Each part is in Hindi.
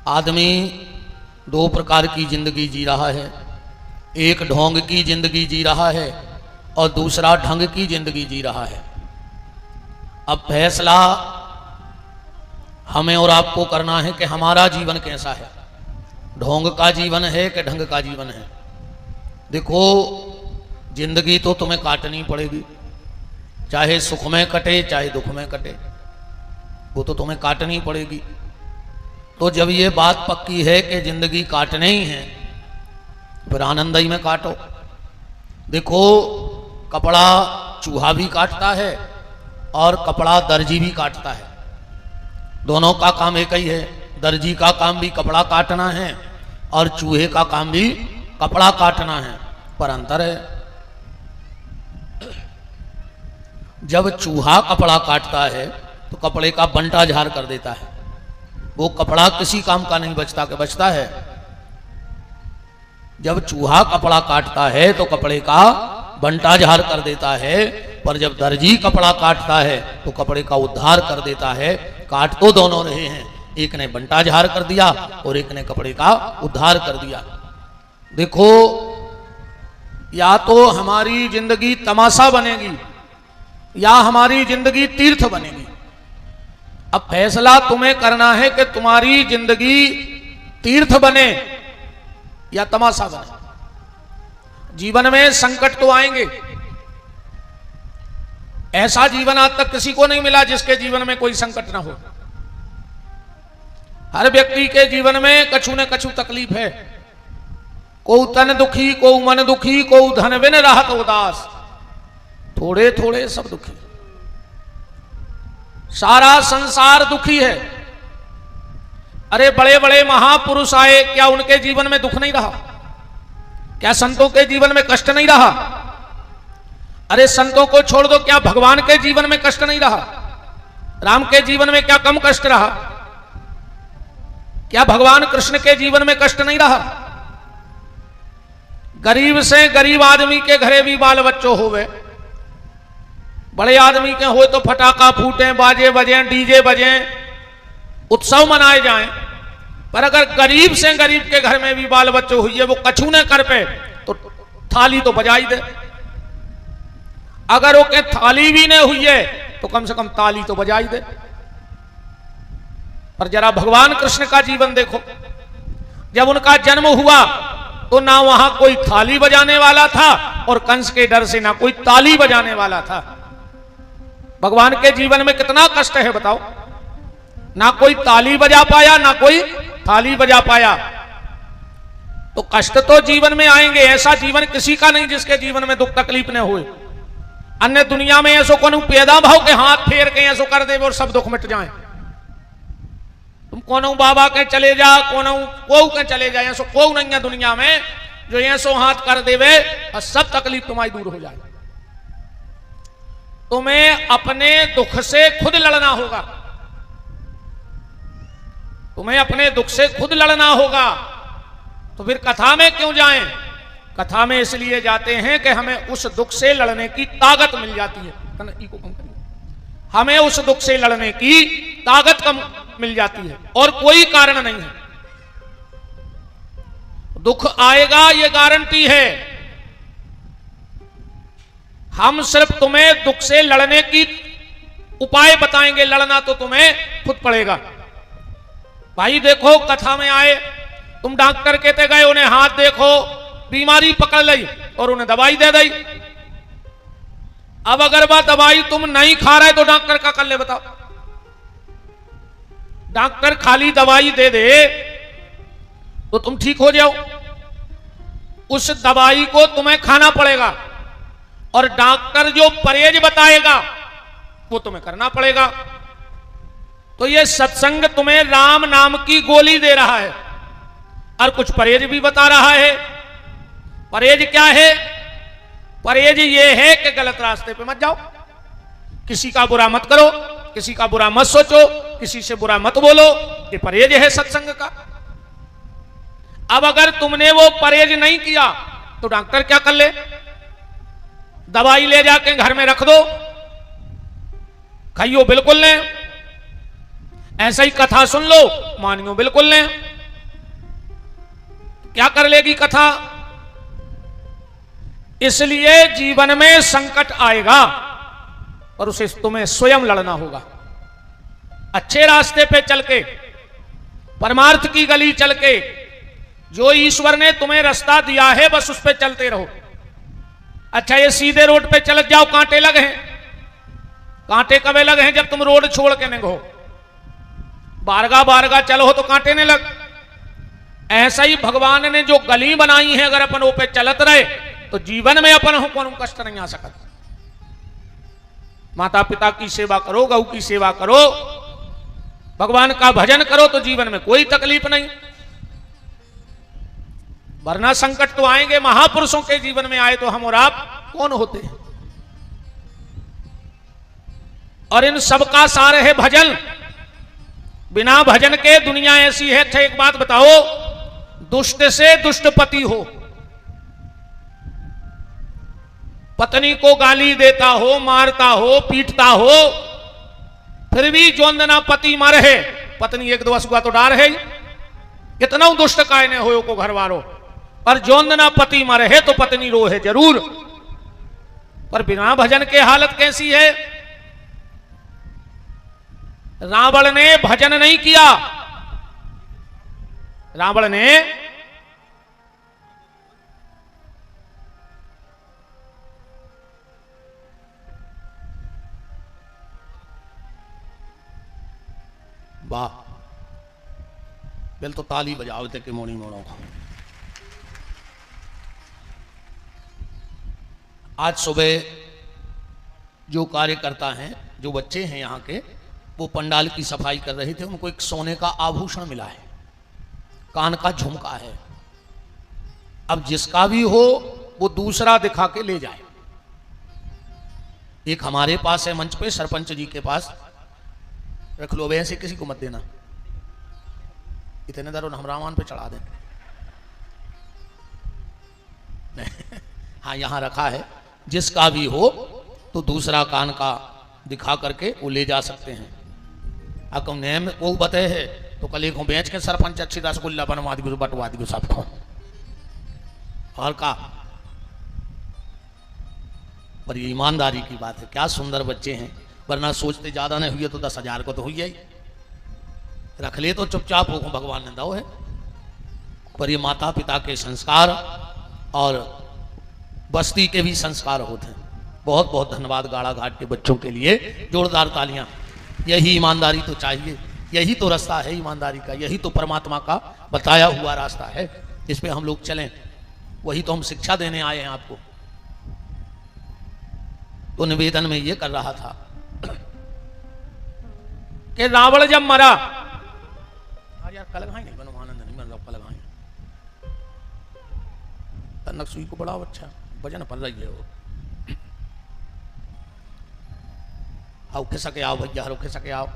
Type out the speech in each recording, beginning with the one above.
आदमी दो प्रकार की जिंदगी जी रहा है। एक ढोंग की जिंदगी जी रहा है और दूसरा ढंग की जिंदगी जी रहा है। अब फैसला हमें और आपको करना है कि हमारा जीवन कैसा है, ढोंग का जीवन है कि ढंग का जीवन है। देखो, जिंदगी तो तुम्हें काटनी पड़ेगी, चाहे सुख में कटे चाहे दुख में कटे, वो तो तुम्हें काटनी पड़ेगी। तो जब ये बात पक्की है कि जिंदगी काटनी ही है, फिर आनंद ही में काटो। देखो, कपड़ा चूहा भी काटता है और कपड़ा दर्जी भी काटता है। दोनों का काम एक ही है। दर्जी का काम भी कपड़ा काटना है और चूहे का काम भी कपड़ा काटना है, पर अंतर है। जब चूहा कपड़ा काटता है तो कपड़े का बंटा झाड़ कर देता है, वो कपड़ा किसी काम का नहीं बचता के बचता है। जब चूहा कपड़ा काटता है तो कपड़े का बंटा झाड़ कर देता है, पर जब दर्जी कपड़ा काटता है तो कपड़े का उद्धार कर देता है। काट तो दोनों रहे हैं, एक ने बंटा झाड़ कर दिया और एक ने कपड़े का उद्धार कर दिया। देखो, या तो हमारी जिंदगी तमाशा बनेगी या हमारी जिंदगी तीर्थ बनेगी। अब फैसला तुम्हें करना है कि तुम्हारी जिंदगी तीर्थ बने या तमाशा बने। जीवन में संकट तो आएंगे। ऐसा जीवन आज तक किसी को नहीं मिला जिसके जीवन में कोई संकट ना हो। हर व्यक्ति के जीवन में कछु न कछु तकलीफ है। को तन दुखी, को मन दुखी, को धन बिन रहत उदास, थोड़े थोड़े सब दुखी। सारा संसार दुखी है। अरे बड़े बड़े महापुरुष आए, क्या उनके जीवन में दुख नहीं रहा? क्या संतों के जीवन में कष्ट नहीं रहा? अरे संतों को छोड़ दो, क्या भगवान के जीवन में कष्ट नहीं रहा? राम के जीवन में क्या कम कष्ट रहा? क्या भगवान कृष्ण के जीवन में कष्ट नहीं रहा? गरीब से गरीब आदमी के घरे भी बाल बच्चों होवे, बड़े आदमी के हो तो फटाका फूटे, बाजे बजे, डीजे बजे, उत्सव मनाए जाएं। पर अगर गरीब से गरीब के घर में भी बाल बच्चों हुई है, वो कछु न कर पे तो थाली तो बजाई दे। अगर वो के थाली भी नहीं हुई है तो कम से कम ताली तो बजाई दे। पर जरा भगवान कृष्ण का जीवन देखो। जब उनका जन्म हुआ तो ना वहां कोई थाली बजाने वाला था और कंस के डर से ना कोई ताली बजाने वाला था। भगवान के जीवन में कितना कष्ट है बताओ। ना कोई ताली बजा पाया, ना कोई थाली बजा पाया। तो कष्ट तो जीवन में आएंगे। ऐसा जीवन किसी का नहीं जिसके जीवन में दुख तकलीफ न हो। अन्य दुनिया में ऐसो को पैदा भाव के हाथ फेर के ऐसो कर दे और सब दुख मिट जाए। तुम कोनो बाबा के चले जा, को के चले जाए, ऐसो को नहीं है दुनिया में जो ऐसो हाथ कर देवे और सब तकलीफ तुम्हारी दूर हो जाए। तुम्हें अपने दुख से खुद लड़ना होगा। तुम्हें अपने दुख से खुद लड़ना होगा। तो फिर कथा में क्यों जाएं? कथा में इसलिए जाते हैं कि हमें उस दुख से लड़ने की ताकत मिल जाती है। हमें उस दुख से लड़ने की ताकत कम मिल जाती है और कोई कारण नहीं है। दुख आएगा ये गारंटी है। हम सिर्फ तुम्हें दुख से लड़ने की उपाय बताएंगे, लड़ना तो तुम्हें खुद पड़ेगा। भाई देखो, कथा में आए, तुम डॉक्टर कहते गए, उन्हें हाथ देखो, बीमारी पकड़ ली और उन्हें दवाई दे दी। अब अगर वह दवाई तुम नहीं खा रहे तो डॉक्टर का कर ले बताओ। डॉक्टर खाली दवाई दे दे तो तुम ठीक हो जाओ। उस दवाई को तुम्हें खाना पड़ेगा और डॉक्टर जो परहेज बताएगा वो तुम्हें करना पड़ेगा। तो ये सत्संग तुम्हें राम नाम की गोली दे रहा है और कुछ परहेज भी बता रहा है। परहेज क्या है? परहेज ये है कि गलत रास्ते पे मत जाओ, किसी का बुरा मत करो, किसी का बुरा मत सोचो, किसी से बुरा मत बोलो। ये परहेज है सत्संग का। अब अगर तुमने वो परहेज नहीं किया तो डॉक्टर क्या कर ले? दवाई ले जाके घर में रख दो, खाइयो बिल्कुल नहीं। ऐसा ही कथा सुन लो, मानियो बिल्कुल नहीं। क्या कर लेगी कथा? इसलिए जीवन में संकट आएगा और उसे तुम्हें स्वयं लड़ना होगा। अच्छे रास्ते पे चल के, परमार्थ की गली चल के, जो ईश्वर ने तुम्हें रास्ता दिया है बस उस पे चलते रहो। अच्छा, ये सीधे रोड पे चल जाओ, कांटे लगे हैं। कांटे कबे लगे हैं? जब तुम रोड छोड़ के निकलो। बारगा बारगा चलो तो कांटे नहीं लग। ऐसा ही भगवान ने जो गली बनाई है, अगर अपन वो पे चलत रहे तो जीवन में अपन को कोनो कष्ट नहीं आ सकता। माता पिता की सेवा करो, गौ की सेवा करो, भगवान का भजन करो तो जीवन में कोई तकलीफ नहीं। वरना संकट तो आएंगे। महापुरुषों के जीवन में आए तो हम और आप कौन होते हैं? और इन सब का सार है भजन। बिना भजन के दुनिया ऐसी है। अच्छा, एक बात बताओ, दुष्ट से दुष्ट पति हो, पत्नी को गाली देता हो, मारता हो, पीटता हो, फिर भी जोंदना पति मर है, पत्नी एक दो सुगा तो डार है। कितना दुष्ट कायने हो को घर वालों, पर जोंदना पति मर है तो पत्नी रो है जरूर। पर बिना भजन के हालत कैसी है? रावण ने भजन नहीं किया। रावण ने वाह, बिल तो ताली बजाओ थे कि मोनी मोड़ो। आज सुबह जो कार्यकर्ता हैं, जो बच्चे हैं यहाँ के, वो पंडाल की सफाई कर रहे थे। उनको एक सोने का आभूषण मिला है, कान का झुमका है। अब जिसका भी हो वो दूसरा दिखा के ले जाए। एक हमारे पास है मंच पे, सरपंच जी के पास, रख लो वैसे, किसी को मत देना। इतने दरों हम रामान पे चढ़ा दें। हाँ, यहां रखा है। जिसका भी हो तो दूसरा कान का दिखा करके वो ले जा सकते हैं। अगर नेम वो बते है तो कल को बेच के सरपंच अच्छी रसगुल्ला बनवा दी, बटवा दी सबको। और का, पर ये ईमानदारी की बात है। क्या सुंदर बच्चे हैं, वरना सोचते ज्यादा नहीं हुई तो 10,000 को तो हुई ही। रख ले तो चुपचाप हो, भगवान ने दो है। पर ये माता पिता के संस्कार और बस्ती के भी संस्कार होते हैं। बहुत बहुत धन्यवाद गाड़ा घाट के बच्चों के लिए, जोरदार तालियां। यही ईमानदारी तो चाहिए, यही तो रास्ता है ईमानदारी का, यही तो परमात्मा का बताया हुआ रास्ता है, जिस पे हम लोग चलें। वही तो हम शिक्षा देने आए हैं आपको। तो निवेदन में ये कर रहा था कि रावण जब मरा, यार कलगाई नहीं बनो, आनंद नहीं बन रहा, कलगाई तनक सुई को बड़ा अच्छा वजन पड़ रही है वो। आओ खिसके आओ भैया, हरो खिसके आओ।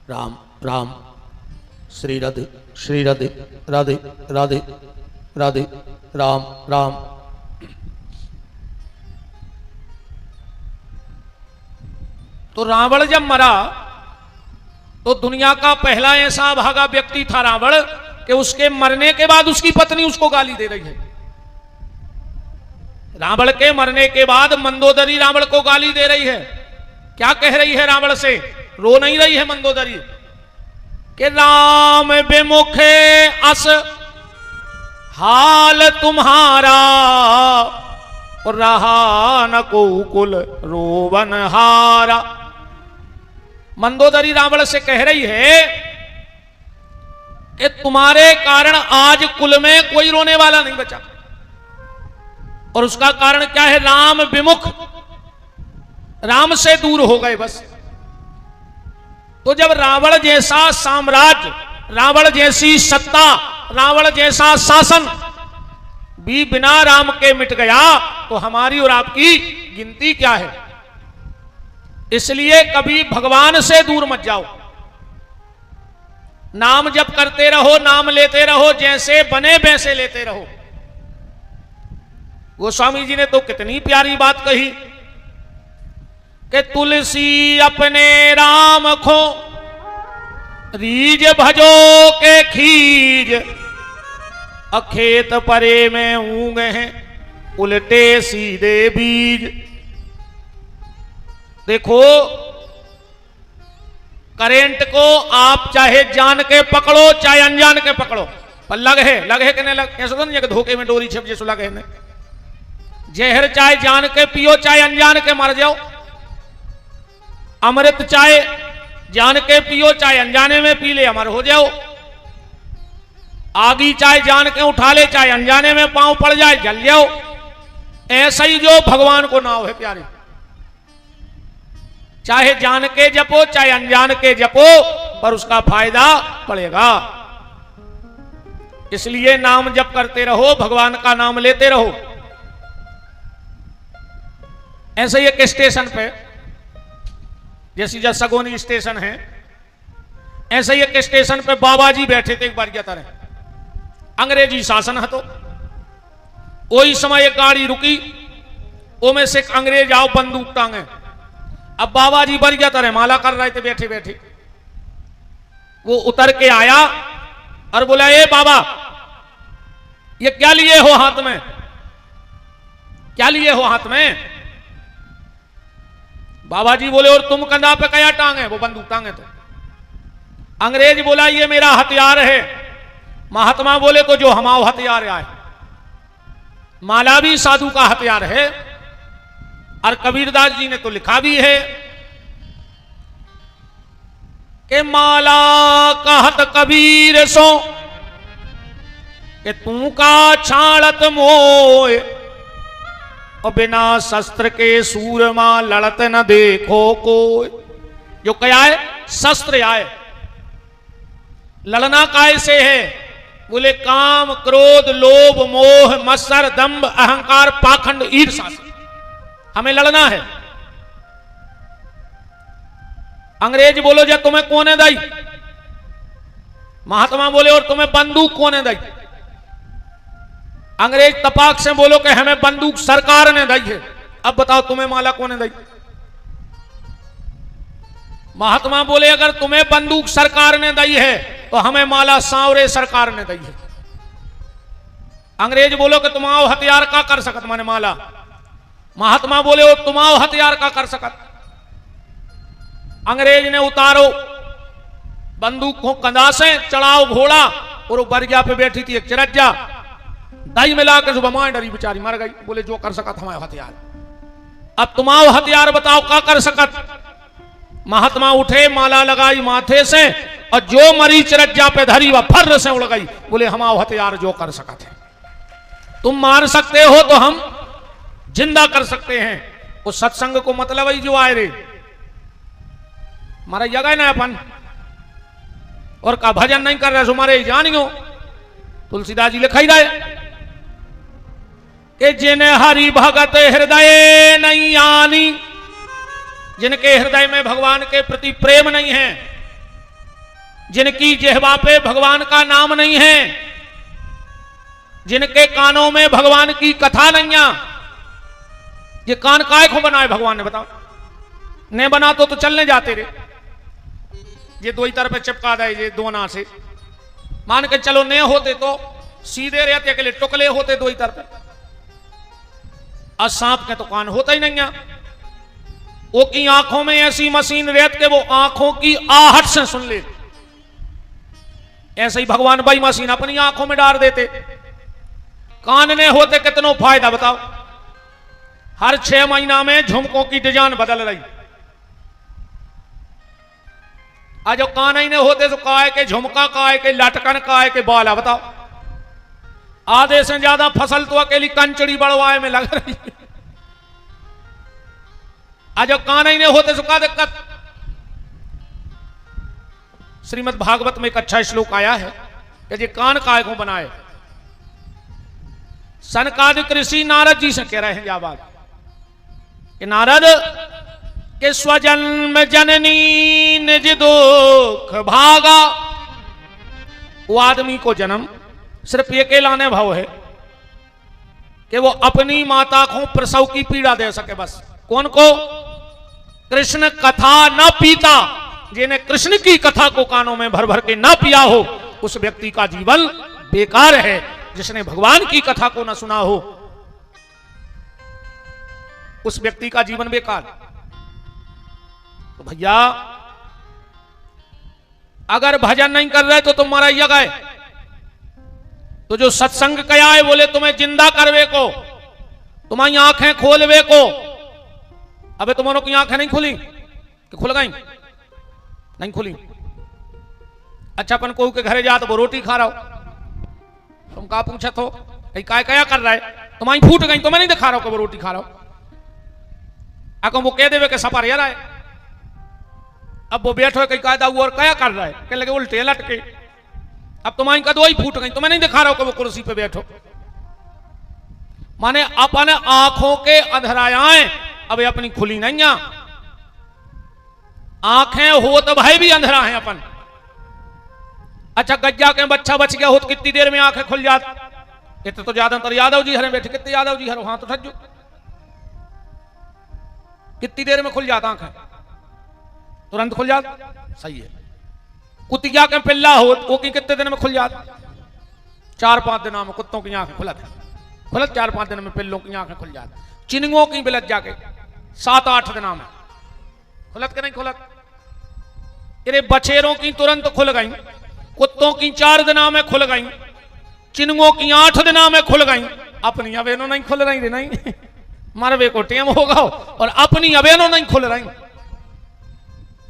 राम राम, श्री राधे श्री राधे, राधे राधे राधे, राम राम। तो रावण जब मरा तो दुनिया का पहला ऐसा भागा व्यक्ति था रावण कि उसके मरने के बाद उसकी पत्नी उसको गाली दे रही है। रावण के मरने के बाद मंदोदरी रावण को गाली दे रही है। क्या कह रही है रावण से? रो नहीं रही है मंदोदरी कि राम विमुखे अस हाल तुम्हारा, और रहा न को कुल रोवन हारा। मंदोदरी रावण से कह रही है कि तुम्हारे कारण आज कुल में कोई रोने वाला नहीं बचा। और उसका कारण क्या है? राम विमुख, राम से दूर हो गए बस। तो जब रावण जैसा साम्राज्य, रावण जैसी सत्ता, रावण जैसा शासन भी बिना राम के मिट गया तो हमारी और आपकी गिनती क्या है? इसलिए कभी भगवान से दूर मत जाओ। नाम जप करते रहो, नाम लेते रहो, जैसे बने वैसे लेते रहो। गोस्वामी जी ने तो कितनी प्यारी बात कही कि तुलसी अपने राम खो रीज भजो के खीज, अखेत परे में ऊँगे हैं उल्टे सीधे बीज। देखो, करंट को आप चाहे जान के पकड़ो चाहे अनजान के पकड़ो, पर लग है कि नहीं लग, ऐसा तो नहीं है कि धोखे में डोरी छिप जैसे लग है। जहर चाहे जान के पियो चाहे अनजान के मर जाओ, अमृत चाहे जान के पियो चाहे अनजाने में पी ले अमर हो जाओ, आगी चाहे जान के उठा ले चाहे अनजाने में पांव पड़ जाए जल जाओ। ऐसा ही जो भगवान को नाम है प्यारे, चाहे जान के जपो चाहे अनजान के जपो, पर उसका फायदा पड़ेगा। इसलिए नाम जप करते रहो, भगवान का नाम लेते रहो। ऐसे ही एक स्टेशन पे, जैसे जब सगोनी स्टेशन है, ऐसे ही एक स्टेशन पे बाबा जी बैठे थे एक बार क्या तरह, अंग्रेजी शासन है तो वही समय एक गाड़ी रुकी, वो में से एक अंग्रेज आओ बंदूक टांगे। अब बाबा जी बरिया तरह माला कर रहे थे बैठे बैठे, वो उतर के आया और बोला, ए बाबा ये क्या लिए हो हाथ में, क्या लिए हो हाथ में? बाबा जी बोले, और तुम कंधा पे क्या टांगे? वो बंदूक टांगे। तो अंग्रेज बोला, ये मेरा हथियार है। महात्मा बोले, तो जो हमारा हथियार आए। माला भी साधु का हथियार है, और कबीरदास जी ने तो लिखा भी है कि माला कहत कबीर सो कि तू का छाड़त मोय, और बिना शस्त्र के सूरमा लड़त न देखो कोई। जो क्या है? शस्त्र आए, लड़ना कैसे है? बोले काम क्रोध लोभ मोह मत्सर दंभ अहंकार पाखंड ईर्ष्या से हमें लड़ना है। अंग्रेज बोलो, जब तुम्हें कौन है दाई? महात्मा बोले, और तुम्हें बंदूक कौन है दाई? अंग्रेज तपाक से बोलो कि हमें बंदूक सरकार ने दी है। अब बताओ तुम्हें माला कौन ने दी? महात्मा बोले, अगर तुम्हें बंदूक सरकार ने दी है तो हमें माला सांवरे सरकार ने दी है। अंग्रेज बोलो कि तुम्हारा हथियार का कर सकत, माने माला। महात्मा बोले, वो तुम्हारा हथियार का कर सकत। अंग्रेज ने उतारो बंदूक को कंधा से, चढ़ाओ घोड़ा, और वो बरिया पे बैठी थी एक चिरज्जा, दाई मिला के सुबह मां डरी बेचारी मर गई। बोले, जो कर सकत हमारा हथियार। अब तुम्हारा हथियार बताओ क्या कर सकत? महात्मा उठे, माला लगाई माथे से, और जो मरी चिरज्जा पे धरी वह फर्र से उड़ गई। बोले, हमारा हथियार जो कर सकत है। तुम मार सकते हो तो हम जिंदा कर सकते हैं। उस सत्संग को मतलब ही जो आए रे मारा जगह ना अपन, और का भजन नहीं कर रहे सो मारे जानियो। तुलसीदास जी लिखाई रहे कि जिन्हें हरि भगत हृदय नहीं आनी, जिनके हृदय में भगवान के प्रति प्रेम नहीं है, जिनकी जिह्वा पे भगवान का नाम नहीं है, जिनके कानों में भगवान की कथा नहीं है। ये कान काय को बनाए भगवान ने बताओ? ने बना तो चलने जाते रे। ये दो ही तरफ चिपका दे, ये दोना से मान के चलो, ने होते तो सीधे रहते के लिए टुकले होते दो ही तरफ। और सांप के तो कान होता ही नहीं है। वो की आंखों में ऐसी मशीन रहती के वो आंखों की आहट से सुन ले। ऐसे ही भगवान भाई मशीन अपनी आंखों में डाल देते। कान ने होते कितनो फायदा बताओ? हर 6 महीना में झुमकों की डिजाइन बदल रही। आज जो कान ही नहीं होते तो काय के झुमका, काय के लटकन, काय के बाला बताओ? आधे से ज्यादा फसल तो अकेली कंचड़ी बढ़वाए में लग रही है। आज जो कान ही नहीं होते तो क्या दिक्कत? श्रीमद् भागवत में एक अच्छा श्लोक आया है कि ये कान काय को बनाए। सनकादिक ऋषि नारद जी से कह रहे हैं क्या बात कि नारद के स्वजन्म जननी निज दुख भागा, वो आदमी को जन्म सिर्फ एक लाने भाव है कि वो अपनी माता को प्रसव की पीड़ा दे सके बस। कौन को? कृष्ण कथा न पीता, जिन्हें कृष्ण की कथा को कानों में भर भर के ना पिया हो उस व्यक्ति का जीवन बेकार है। जिसने भगवान की कथा को न सुना हो उस व्यक्ति का जीवन बेकार। तो भैया अगर भजन नहीं कर रहे तो तुम मरैया गए। तो जो सत्संग कया है बोले तुम्हें जिंदा करवे को, तुम्हारी आंखें खोलवे को। अबे तुम्हारों की आंखें नहीं खुली कि खुल गई? नहीं खुली। अच्छा अपन को के घरे जा तो वो रोटी खा रहा हो, तुम का पूछत हो काय क्या कर रहा है? तुम्हारी फूट गई तो मैं नहीं दिखा रहा हूं कि वो रोटी खा रहा हो। अको वो कह देवे कि सपा रह रहा है। अब वो बैठो कहीं कायदा और क्या कर रहा है? कह लगे उल्टे लटके। अब तुम्हारी कदोई फूट गई तो मैं नहीं दिखा रहा हूं कि वो कुर्सी पे बैठो। माने अपन आंखों के अंधरायाएं अब अपनी खुली नहीं है। आंखें हो तो भाई भी अंधरा है अपन। अच्छा गज्जा के बच्चा बच गया हो तो कितनी देर में आंखें खुल जाती? इतने तो ज्यादातर यादव जी हर बैठे, कितने यादव जी हर हाथ तो ठज्जो, कितनी देर में खुल जाता आंखें? तुरंत खुल जाता। सही है। कुतिया के पिल्ला हो वो की कितने दिन में खुल जाता? 4-5 दिनों में कुत्तों की आंखें खुलत 4-5 दिन में पिल्लों की आंखें खुल जाती। चिनिंगों की बिलत जाके 7-8 दिनों में खुलत के नहीं खुलत? अरे बछेरों की तुरंत खुल गई, कुत्तों की 4 दिनों में खुल गई, चिनिंगों की 8 दिनों में खुल गई। अपनी अबेनो नहीं खुल रही नहीं मरवे को टेम होगा और अपनी अबेनो नहीं खुल रही।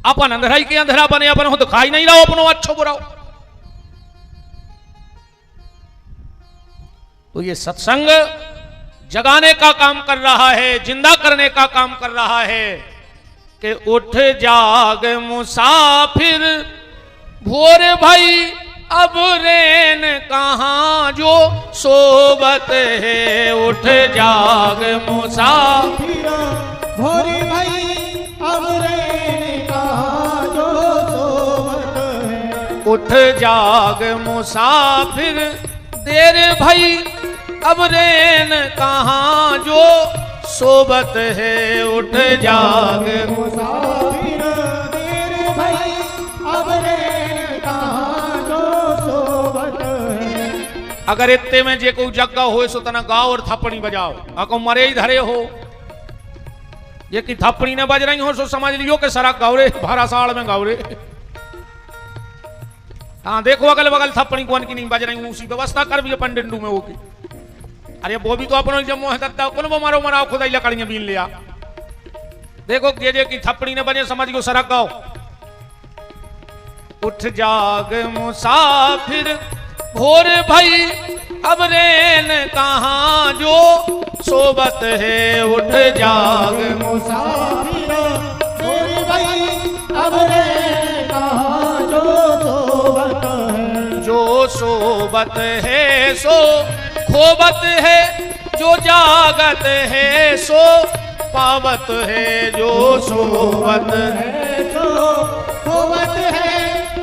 अपन अंधराई के अंधरा बने, अपन हो दिखाई नहीं रहा अपनो अच्छो बुरा। तो ये सत्संग जगाने का काम कर रहा है, जिंदा करने का काम कर रहा है कि उठ जाग मुसाफिर भोर भाई अब रेन कहां जो सोबत है। उठ जाग मुसाफिर भोर भाई अब रेन कहां जो सोबत है। उठ जाग मुसाफिर देर भाई अब रेन कहां जो सोबत है। उठ जाग मुसाफिर देर भाई अब रेन कहां जो सोबत है। अगर इतने में जे को जगह हो सो तना गाओ और थप्पड़ी बजाओ। अको मरे ही धरे हो ये की थप्पड़ी ने बज रही हो सो समझ लियो कि सड़क गावरे भारा साल में गावरे। हाँ देखो अगल बगल थप्पड़ी कौन की नहीं बज रही, उसी व्यवस्था कर भी पंडितू में होगी। अरे वो भी तो अपनों जम्मो है दत्ता कौन वो मारो मराओ खुदा ही लकड़ियां बीन लिया। देखो जे की थप्पड़ी ने बजे समझ गयो सड़क गाओ। उठ जाग मुसाफिर भोर भाई अब रेन कहां जो सोबत है। उठ जाग मुसाफिर भोर भाई अब रेन कहां जो सोबत है। जो सोबत है सो खोबत है, जो जागत है सो पावत है। जो सोबत है सो खोबत है,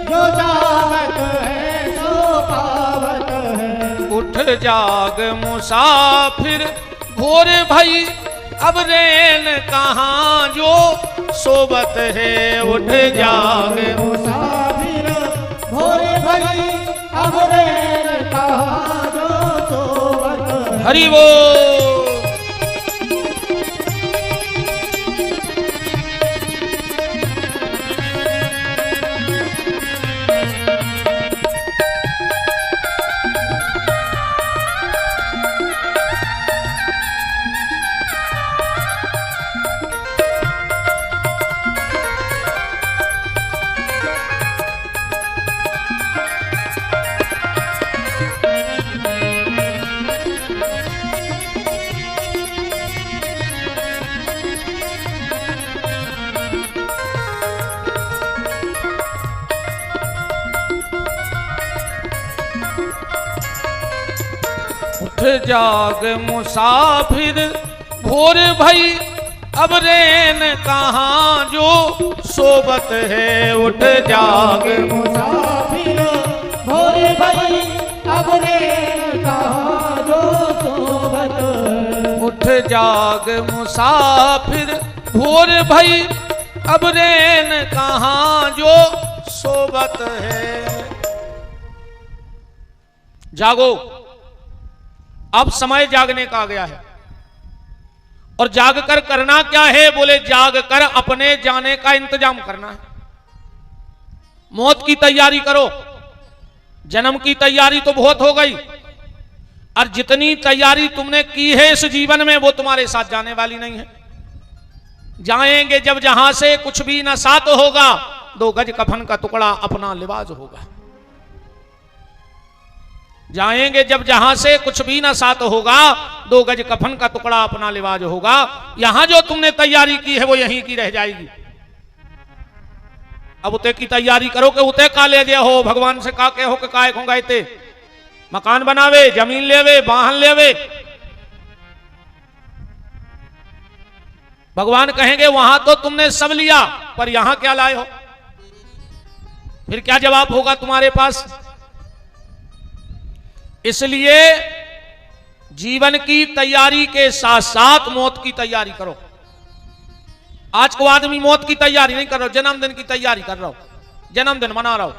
जो जागत है सो पावत है। उठ जाग मुसाफिर भोर भाई अब रेन कहां जो सोबत है। उठ जाग मुसाफिर भोर भाई अब रेन कहां जो सोबत है। हरि वो जाग मुसाफिर भोर भाई अब रेन कहां जो सोबत है। उठ जाग मुसाफिर भोर भाई जाग मुसाफिर भोर भई, अब रैन कहाँ जो सोबत है। जागो, अब समय जागने का आ गया है। और जाग कर करना क्या है? बोले जाग कर अपने जाने का इंतजाम करना है। मौत की तैयारी करो। जन्म की तैयारी तो बहुत हो गई, और जितनी तैयारी तुमने की है इस जीवन में वो तुम्हारे साथ जाने वाली नहीं है। जाएंगे जब जहां से कुछ भी न साथ होगा, 2 गज कफन का टुकड़ा अपना लिबास होगा। जाएंगे जब जहां से कुछ भी ना साथ होगा, 2 गज कफन का टुकड़ा अपना लिबास होगा। यहां जो तुमने तैयारी की है वो यहीं की रह जाएगी। अब उते की तैयारी करो कि उते का ले गया हो, भगवान से का के हो कि काय को गए, मकान बनावे, जमीन लेवे, वाहन लेवे। भगवान कहेंगे वहां तो तुमने सब लिया, पर यहां क्या लाए हो? फिर क्या जवाब होगा तुम्हारे पास? इसलिए जीवन की तैयारी के साथ साथ मौत की तैयारी करो। आज को आदमी मौत की तैयारी नहीं कर रहा, जन्मदिन की तैयारी कर रहा हो, जन्मदिन मना रहा हो।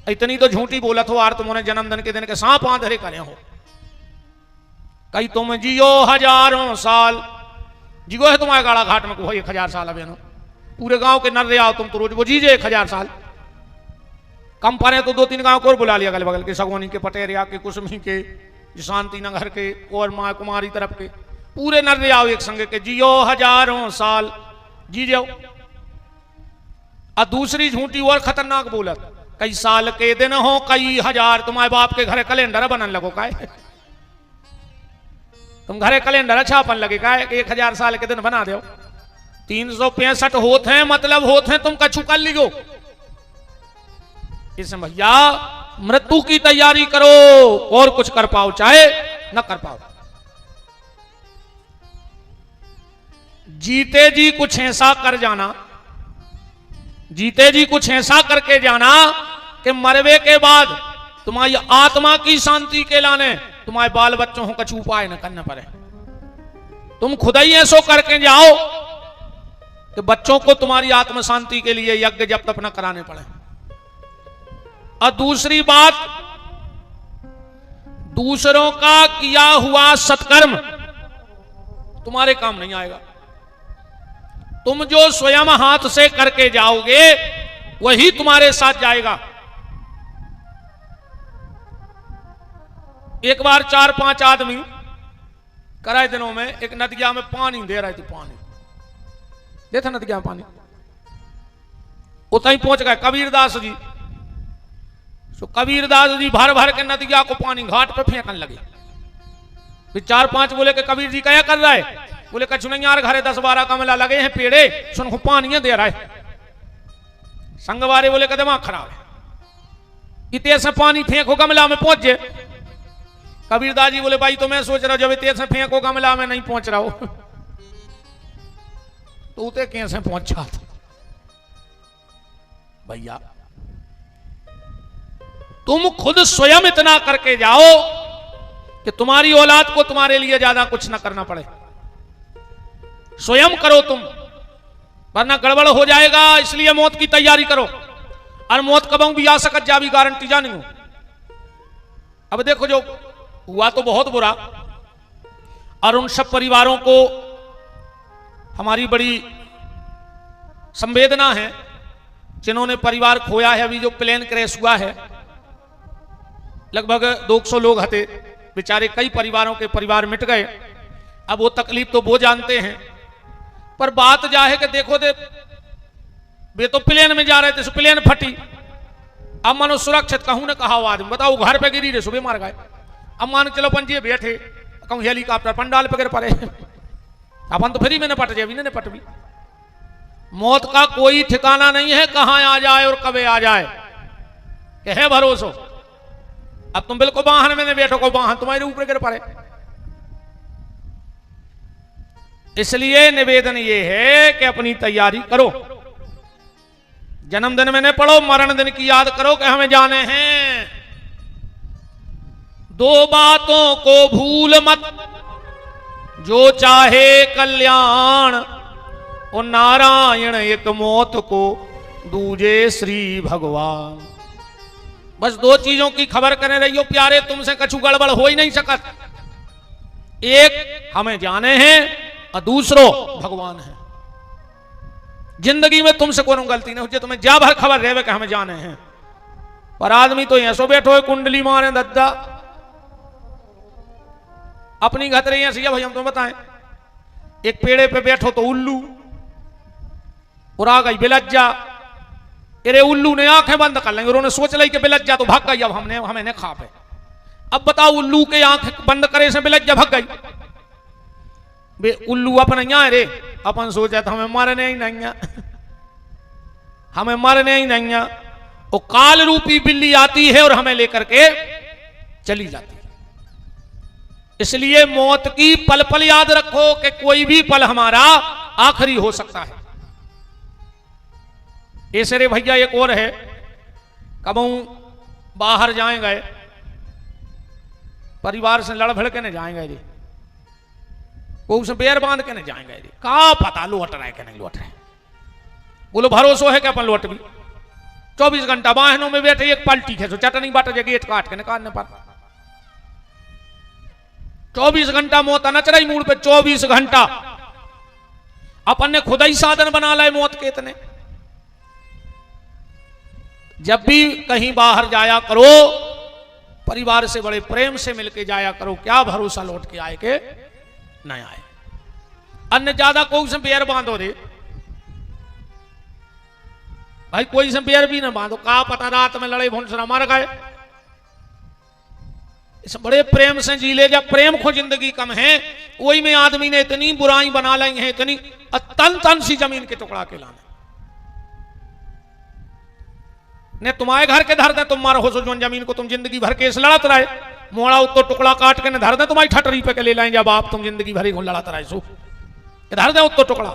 इतनी तो झूठी बोलत हो यार, तुमने जन्मदिन के दिन के सांप आंधरे करे हो। कई तुम जियो हजारों साल, जियो है तुम्हारे गाड़ा घाट में को 1000 साल। अब पूरे गांव के नर्रे आओ तुम तो रोज वो जीजे 1000 साल। कम परे तो 2-3 गांव को और बुला लिया, अगल बगल के, सगोनी के, पटेरिया के, कुसमी के, शांति नगर के और माँ कुमारी तरफ के, पूरे नर्रे आओ एक संग के, जियो हजारों साल, जी जाओ। और दूसरी झूठी और खतरनाक बोलत, कई साल के दिन हो कई हजार। तुम्हारे बाप के घरे कैलेंडर बनन लगो काय? तुम घरे कैलेंडर छापन लगे काय? 1000 साल के दिन बना दो। 365 होते हैं, मतलब होते हैं, तुम कछु कर लियो। इसमें भैया मृत्यु की तैयारी करो, और कुछ कर पाओ चाहे न कर पाओ। जीते जी कुछ ऐसा कर जाना, जीते जी कुछ ऐसा करके जाना कि मरवे के बाद तुम्हारी आत्मा की शांति के लाने तुम्हारे बाल बच्चों को कुछ उपाय न करना पड़े। तुम खुद ही ऐसो करके जाओ कि बच्चों को तुम्हारी आत्म शांति के लिए यज्ञ जप तप न कराने पड़े। और दूसरी बात, दूसरों का किया हुआ सत्कर्म तुम्हारे काम नहीं आएगा। तुम जो स्वयं हाथ से करके जाओगे वही तुम्हारे साथ जाएगा। एक बार 4-5 आदमी कराए दिनों में एक नदिया में पानी दे रहे थे, पानी देता नदिया में पानी, उतहीं पहुंच गए कबीरदास जी। तो कबीरदास जी भर भर के नदिया को पानी घाट पे फेंकने लगे। फिर 4-5 बोले कि कबीर जी क्या कर रहा है? बोले कछु नहीं यार, घरे 10-12 कमला लगे हैं पेड़े, सुन पानी दे रहा है। संगवारे बोले कि दिमाग खराब है, इतने से पानी फेंको गमला में पहुंच जाए। कबीरदास जी बोले भाई तो मैं सोच रहा हूं जब इतने से फेंको गमला में नहीं पहुंच रहा हो तो उते कैसे पहुंचा था? भैया तुम खुद स्वयं इतना करके जाओ कि तुम्हारी औलाद को तुम्हारे लिए ज्यादा कुछ ना करना पड़े। स्वयं करो तुम, वरना गड़बड़ हो जाएगा। इसलिए मौत की तैयारी करो। और मौत कब भी आ सकत जा भी गारंटी जानी हो। अब देखो जो हुआ तो बहुत बुरा, और उन सब परिवारों को हमारी बड़ी संवेदना है जिन्होंने परिवार खोया है। अभी जो प्लेन क्रैश हुआ है, लगभग 200 लोग हते बेचारे, कई परिवारों के परिवार मिट गए। अब वो तकलीफ तो वो जानते हैं, पर बात जा है कि देखो दे वे तो प्लेन में जा रहे थे, प्लेन फटी। अब मानो सुरक्षित कहूं ना कहा आदमी, बताओ घर पे गिरी रे, सुबह मार गए। अब मान चलो पंजी बैठे, कहूं हेलीकॉप्टर पंडाल पे गिर पड़े, अपन तो फ्री में न पट जाए, भी न पट भी। मौत का कोई ठिकाना नहीं है, कहां आ जाए और कबे आ जाए, है भरोसा। अब तुम बिल्कुल वाहन में न बैठो, को वाहन तुम्हारे ऊपर गिर पड़े। इसलिए निवेदन ये है कि अपनी तैयारी करो। जन्मदिन में न पढ़ो, मरण दिन की याद करो कि हमें जाने हैं। 2 बातों को भूल मत, जो चाहे कल्याण, ओ नारायण एक मौत को दूजे श्री भगवान। बस दो चीजों की खबर करे रही हो प्यारे, तुमसे कछु गड़बड़ हो ही नहीं सकत। एक हमें जाने हैं और दूसरो भगवान है। जिंदगी में तुमसे कोनो गलती नहीं हो, तुम्हें जा भर खबर रहे कि हमें जाने हैं। पर आदमी तो ऐसो बैठो है कुंडली मारे दद्दा अपनी घतरे ऐसी है। भाई हम तुम्हें बताएं, एक पेड़े पे बैठो तो उल्लू, और आ गई बेलज्जा। अरे उल्लू ने आंखें बंद कर लेंगे, उन्होंने सोच ली कि बेलज्जा तो भाग गई, अब हमें नहीं खा पे। अब बताओ उल्लू के आंखें बंद करे से बेलज्जा भाग गई। उल्लू अपन यहाँ रे, अपन सोचा था हमें मारने ही नहीं, हमें मारने ही नहीं। वो काल रूपी बिल्ली आती है और हमें लेकर के चली जाती है। इसलिए मौत की पल पल याद रखो कि कोई भी पल हमारा आखिरी हो सकता है। ऐसे रे भैया एक और है, कबू बाहर जाएंगे, परिवार से लड़ भड़ के नहीं जाएंगे जी, वो उसे बेर बांध के नहीं जाएंगे जी, कहा पता लौट रहा है कि नहीं लौट रहे। बोलो भरोसा है कि अपन लौट भी। 24 घंटा वाहनों में बैठे, एक पलटी है तो चटनी बाट गेट काट के निकालने पर 24 घंटा मौत नच रही मूड पे। 24 घंटा अपन ने खुद ही साधन बना लाए मौत के इतने। जब भी कहीं बाहर जाया करो, परिवार से बड़े प्रेम से मिलके जाया करो, क्या भरोसा लौट के आए के नहीं आए। अन्य ज्यादा कोई से बेर बांधो रे भाई, कोई से बेर भी ना बांधो, कहा पता रात में लड़े भुनसरा मर गए। इस बड़े प्रेम से जी ले। जब प्रेम को जिंदगी कम है, वही में आदमी ने इतनी बुराई बना ली है, इतनी तन तन सी जमीन के टुकड़ा के लाने ने। तुम्हारे घर के धर दे, तुम मारो हो सो जो जमीन को तुम जिंदगी भर के इस लड़त रहे, मोड़ा उत्तो टुकड़ा काट के न धर दे तुम्हारी ठटरी पे के ले लाएंगे। जब आप तुम जिंदगी भरी लड़त रहे सो धर दे उत्तो टुकड़ा,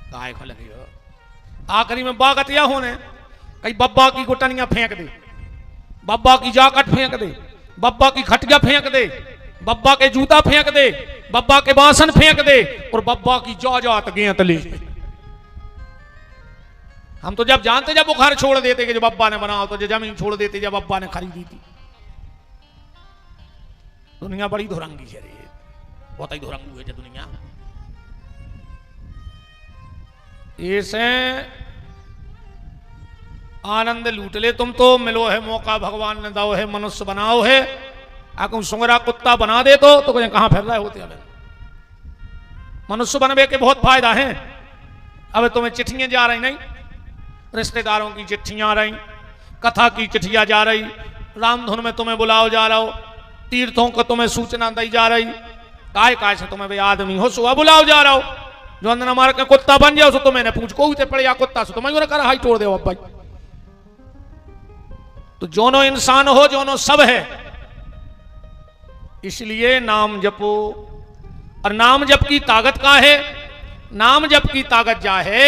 काय को लगी हो। आखिरी में बागतिया होने, कई बब्बा की गुटनियां फेंक दे, बब्बा की जाकट फेंक दे, बब्बा की खटिया फेंक दे, बब्बा के जूता फेंक दे, बब्बा के बासन फेंक दे, और बब्बा की जात गेंत ले। हम तो जब जानते, जब वो घर छोड़ देते कि जब बब्बा ने बनाओ, तो जमीन छोड़ देते जब बब्बा ने खरीदी थी। दुनिया बड़ी धुरंगी है रे, बहुत ही धुरंगी है दुनिया। ऐसे आनंद लूट ले तुम तो, मिलो है मौका भगवान ने दाओ है, मनुष्य बनाओ है। आको सुंगरा कुत्ता बना दे तो कहां फिर रहे होते। अब मनुष्य बनवे के बहुत फायदा है। अब तुम्हें चिट्ठियां जा रही नहीं, रिश्तेदारों की चिट्ठियां आ रही, कथा की चिट्ठियां जा रही, रामधुन में तुम्हें बुलाओ जा रहा हो, तीर्थों को तुम्हें सूचना दी जा रही। काय से तुम्हें भाई आदमी हो सुबह बुलाओ जा रहा हो, जो अंदर मार के कुत्ता बन जाओ, तो मैंने पूछ को पड़े या कुत्ता से तुम्हें कर हाई तोड़ दे भाई। तो जोनो इंसान हो, जोनो सब है। इसलिए नाम जपो, और नाम जप की ताकत का है, नाम जप की ताकत जा है।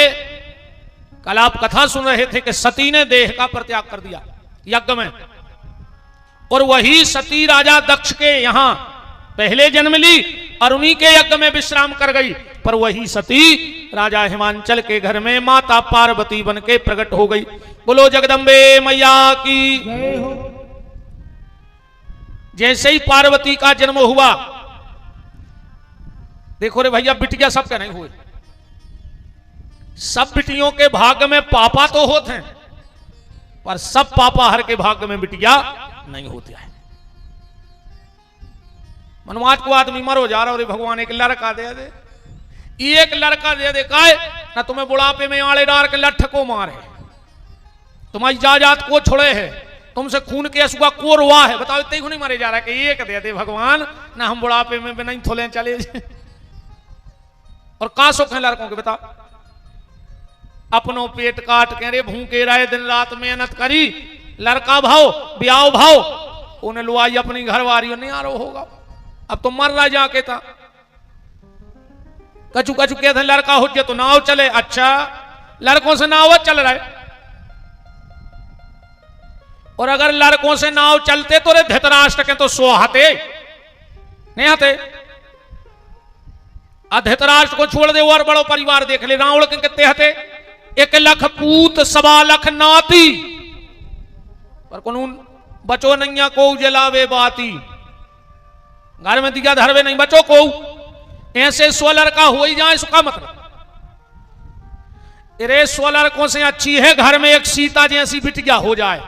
कल आप कथा सुन रहे थे कि सती ने देह का परित्याग कर दिया यज्ञ में, और वही सती राजा दक्ष के यहां पहले जन्म ली और उन्हीं के यज्ञ में विश्राम कर गई। पर वही सती राजा हिमांचल के घर में माता पार्वती बन के प्रकट हो गई। बोलो जगदम्बे मैया की। जैसे ही पार्वती का जन्म हुआ, देखो रे भैया, बिटिया सबके नहीं हुए। सब बिटियों के भाग्य में पापा तो होते हैं, पर सब पापा हर के भाग्य में बिटिया नहीं होती है। मनवाज को आदमी मरो जा रहा, और भगवान एक लड़का दे दे, एक लड़का दे दे, काय ना तुम्हें बुढ़ापे में आड़े डार के लठ को मारे, तुम्हारी जायदाद को छोड़े है, तुमसे खून के असुआ को रुआ है। बताओ इतने ही नहीं मारे जा रहा है कि एक दे दे भगवान, ना हम बुढ़ापे में भी नहीं थोले चले। और कहां सुख है लड़कों के, बताओ। अपनों पेट काट के रे भूखे रहे, दिन रात मेहनत करी, लड़का भाव ब्याह भाव, उन्हें लुआई अपनी घरवारी नहीं आ रहा होगा। अब तो मर रहा जाके था, कचू कचू कहते लड़का हो जाए तो नाव चले। अच्छा, लड़कों से नाव चल रहा है, और अगर लड़कों से नाव चलते तो रे धृतराष्ट्र के तो सोहाते, नहीं आते। धृतराष्ट्र को छोड़ दे और बड़ो परिवार देख ले। रावण के कितने हते? 1 लाख पूत 1.25 लाख नाती, पर कानून बचो नैया को जलावे बाती। घर में दिया धरवे नहीं बचो को। ऐसे 100 लड़का हो ही जाए इसका मतलब। अरे 100 लड़कों से अच्छी है घर में एक सीता जैसी बिटिया हो जाए।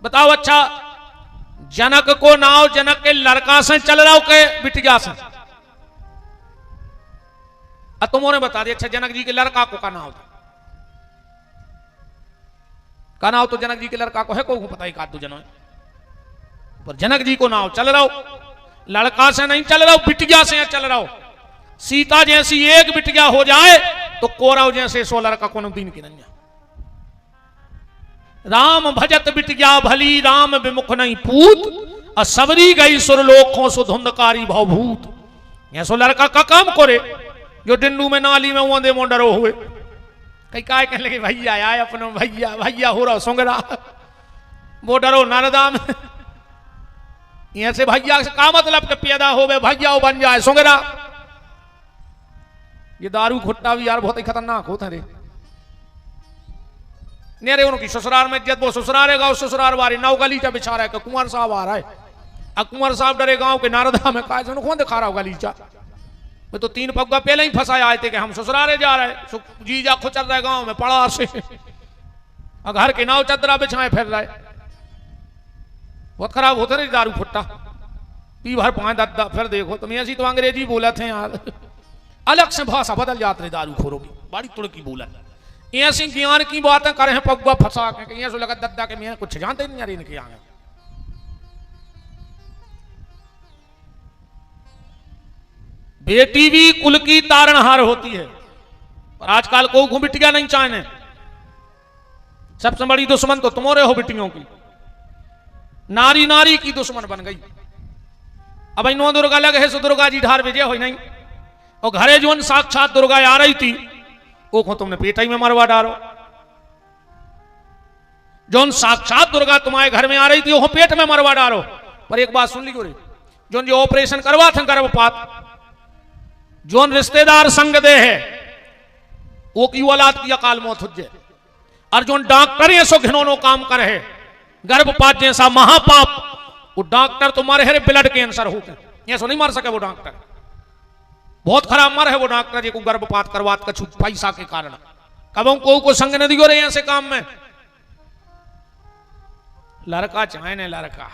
बताओ अच्छा, जनक को नाव जनक के लड़का से चल रहा हो के बिटिया से? तुमने बता दिया। अच्छा जनक जी के लड़का को का नाव था? का नाव तो जनक जी के लड़का को है, को पता ही का तू जनो है। पर जनक जी को नाव चल रहा हो, लड़का से नहीं चल रहा हो, बिटिया से चल रहा हो। सीता जैसी एक बिटिया हो जाए तो कोराव जैसे 100 लड़का को दिन की नहीं। राम भजत बिटिया भली राम विमुख नहीं पूत, असवरी गई सुरलोकों सो धुंधकारी भवभूत। ये 100 लड़का का काम करे जो डिंडू में नाली में वोंदे मोडरो हुए। कई काय कहने लगे भैया आए अपनो भैया भैया हो रहा सोंगरा वो डरो नारदा में। यहां से भैया से का मतलब के पैदा हो भैया बन जाए सोंगरा। ये दारू घुट्टा भी यार बहुत ही खतरनाक होता रे। नेरे उनकी ससुराल में इज्जत, वो ससुराल है गाँव ससुराल वारी नौ गलीचा बिछा रहा है। कुंवर साहब आ रहा है, अब कुंवर साहब डरे गांव के नारदा में का कौन दिखा रहा हो गलीचा। मैं तो 3 पग्गा पहले ही फंसाया आए थे कि हम ससुराले जा रहे। जीजा खुचल रहे गांव में पड़ा से, घर के नाव चदरा बिछाए फिर रहे। बहुत खराब होते रहे दारू फुट्टा पी भर 5 दद्दा। फिर देखो तुम ऐसी तो अंग्रेजी बोला थे यार, अलग से भाषा बदल जाते रहे दारू खोरों की, बड़ी तुड़की बोला। ऐसी ज्ञान की बातें करे हैं पग्गा फंसा के, ऐसा लगा दद्दा के मैं कुछ जानते नहीं यार इनके आगे। बेटी भी कुल की तारणहार होती है, और आजकल को बिटिया नहीं चाहने। सबसे बड़ी दुश्मन तो तुम्हारे हो बिटियों की। नारी नारी की दुश्मन बन गई। अब नो दुर्गा लगे है सो दुर्गा जी ढार विजय हो नहीं, और घरे जो साक्षात दुर्गा आ रही थी वो को तुमने पेट ही में मरवा डालो। जो साक्षात दुर्गा तुम्हारे घर में आ रही थी वो पेट में मरवा डालो। पर एक बात सुन ली गोरे, जो ऑपरेशन करवा था गर्भपात, जो रिश्तेदार संग दे है वो की औलाद की अकाल मौत हो जाए। और जो डॉक्टर है सो घिनौनो काम करे है, गर्भपात जैसा महापाप। वो डॉक्टर तो मरे है ब्लड कैंसर होकर, ये सो नहीं मर सके वो डॉक्टर। बहुत खराब मर है वो डॉक्टर जी को गर्भपात करवात कछु पैसा के कारण। कबों को संग न दियो रहे ऐसे काम में। लड़का चाहे ने लड़का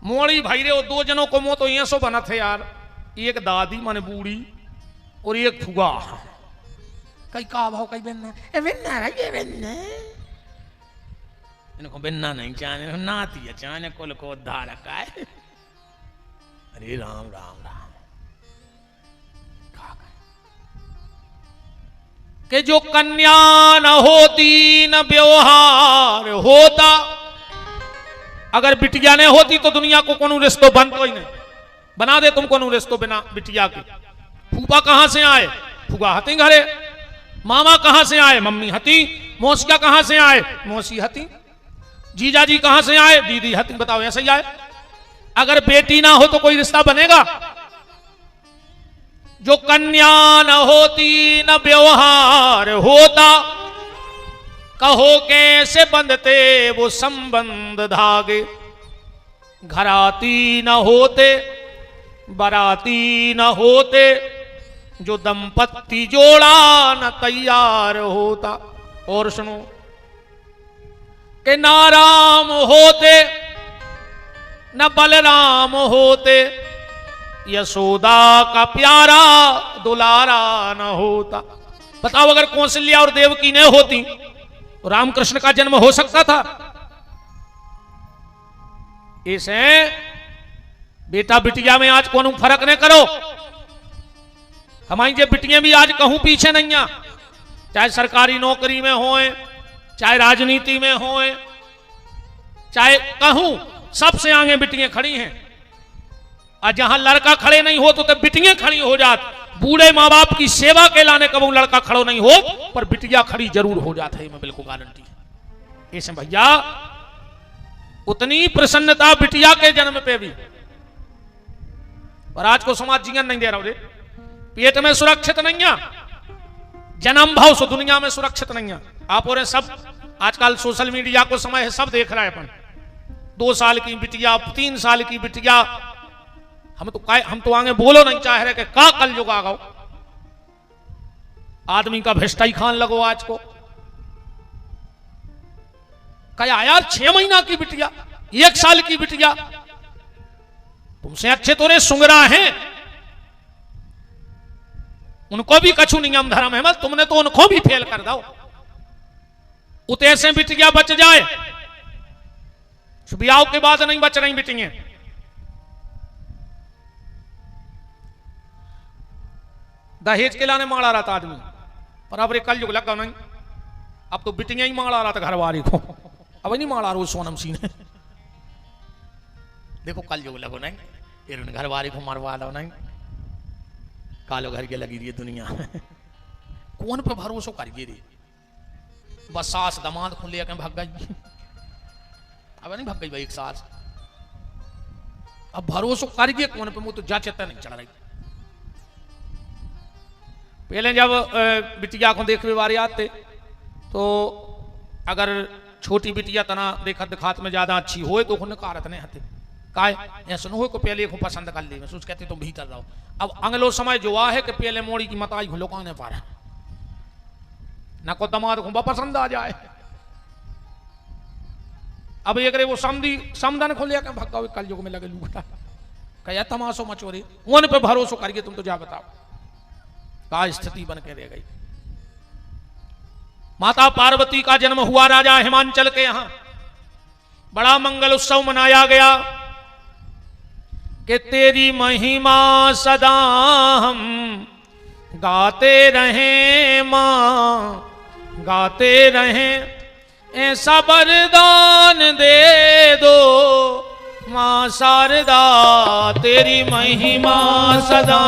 मोड़ी भाई रे, वो 2 जनों को मो तो ये सो बना थे यार। एक दादी माने बूढ़ी और एक फुगा। कई का भाव कई बेन्ना बेन्ना इनको बेन्ना नहीं चाहने, नाती है चाहने कुल को उद्धार रखा है। अरे राम राम राम के जो कन्या न होती न व्यवहार होता। अगर बिटिया ने होती तो दुनिया को कोनो रिश्तो बनता ही नहीं। बना दे तुम कोनो रिश्तो बिना बिटिया के। फूफा कहां से आए? फूफा हती घरे। मामा कहां से आए? मम्मी हती। मौसिया कहां से आए? मौसी हती। जीजा जी कहां से आए? दीदी हती। बताओ ऐसे ही आए। अगर बेटी ना हो तो कोई रिश्ता बनेगा? जो कन्या न होती न व्यवहार होता, कहो कैसे बंधते वो संबंध धागे। घराती न होते बराती न होते, जो दंपत्ति जोड़ा न तैयार होता। और सुनो कि ना राम होते न बलराम होते, यशोदा का प्यारा दुलारा न होता। बताओ अगर कौशल्या और देवकी ने होती तो रामकृष्ण का जन्म हो सकता था? इसे बेटा बिटिया में आज कोनो फर्क नहीं करो। हमारी जो बिटियां भी आज कहूं पीछे नहीं आ, चाहे सरकारी नौकरी में होए, चाहे राजनीति में होए, चाहे कहूं सबसे आगे बिटियां खड़ी हैं। और जहां लड़का खड़े नहीं हो तो बिटियां खड़ी हो जात। बूढ़े माँ बाप की सेवा के लाने कबू लड़का खड़ो नहीं हो, पर बिटिया खड़ी जरूर हो जाता है, मैं बिल्कुल गारंटी है। ऐसे भैया उतनी प्रसन्नता बिटिया के जन्म पे भी। पर आज को समाज जीवन नहीं दे रहा रे, पेट में सुरक्षित नहीं है, जन्म भाव से दुनिया में सुरक्षित नहीं है। आप और सब आजकल सोशल मीडिया को समय है, सब देख रहा है अपन 2 साल की बिटिया, 3 साल की बिटिया। हम तो आगे बोलो नहीं चाह रहे कि का कल युग आ गो, आदमी का भिष्टा ही खान लगो आज को। क्या यार 6 महीना की बिटिया, 1 साल की बिटिया, तुमसे अच्छे तो रे सुंगरा हैं, उनको भी कछु नियम धर्म है, मत तुमने तो उनको भी फेल कर दो। उते से बिटिया बच जाए, ब्याह के बाद नहीं बच रही बिटियां। दहेज के लाने मारा रहा था आदमी, पर अब रे कल युग लगा नहीं, अब तो बिटियां ही मारा रहा था घरवारी को, अब नहीं मारा रो सोनम सिंह ने। देखो कल युग लगो नहीं, ये घरवारी को मरवा लो नहीं, कालो घर के लगी रही दुनिया। कौन पे भरोसा करिए रे, बस सास दामाद खुल लिया भाग गई, अब नहीं भाग गई भाई एक सास, अब भरोसा करिए कौन पे, मुझे तो जाचता नहीं चढ़ रही। पहले जब बिटिया को देखने वाले आते तो अगर छोटी बिटिया तना देखा दिखात में ज्यादा अच्छी हो तो उन्हें कारत नहीं आते, काय ऐसा हो को पहले को पसंद कर ली, सोच कहते तुम भीतर रहो। अब अगलो समय जो आ है कि पहले मोड़ी की मताई को लुकाने पा रहा, ना को दमाद को पसंद आ जाए। अब एक रे वो समदन खोलिया के भगाओ कल युग में लगे लूटा, क्या तमाशो मचोरी, उन पे भरोसा करिए तुम तो जा बताओ का स्थिति बन के रह गई। माता पार्वती का जन्म हुआ राजा हिमांचल के यहां, बड़ा मंगल उत्सव मनाया गया कि तेरी महिमा सदा हम गाते रहें मां, गाते रहें, ऐसा वरदान दे दो मां शारदा, तेरी महिमा सदा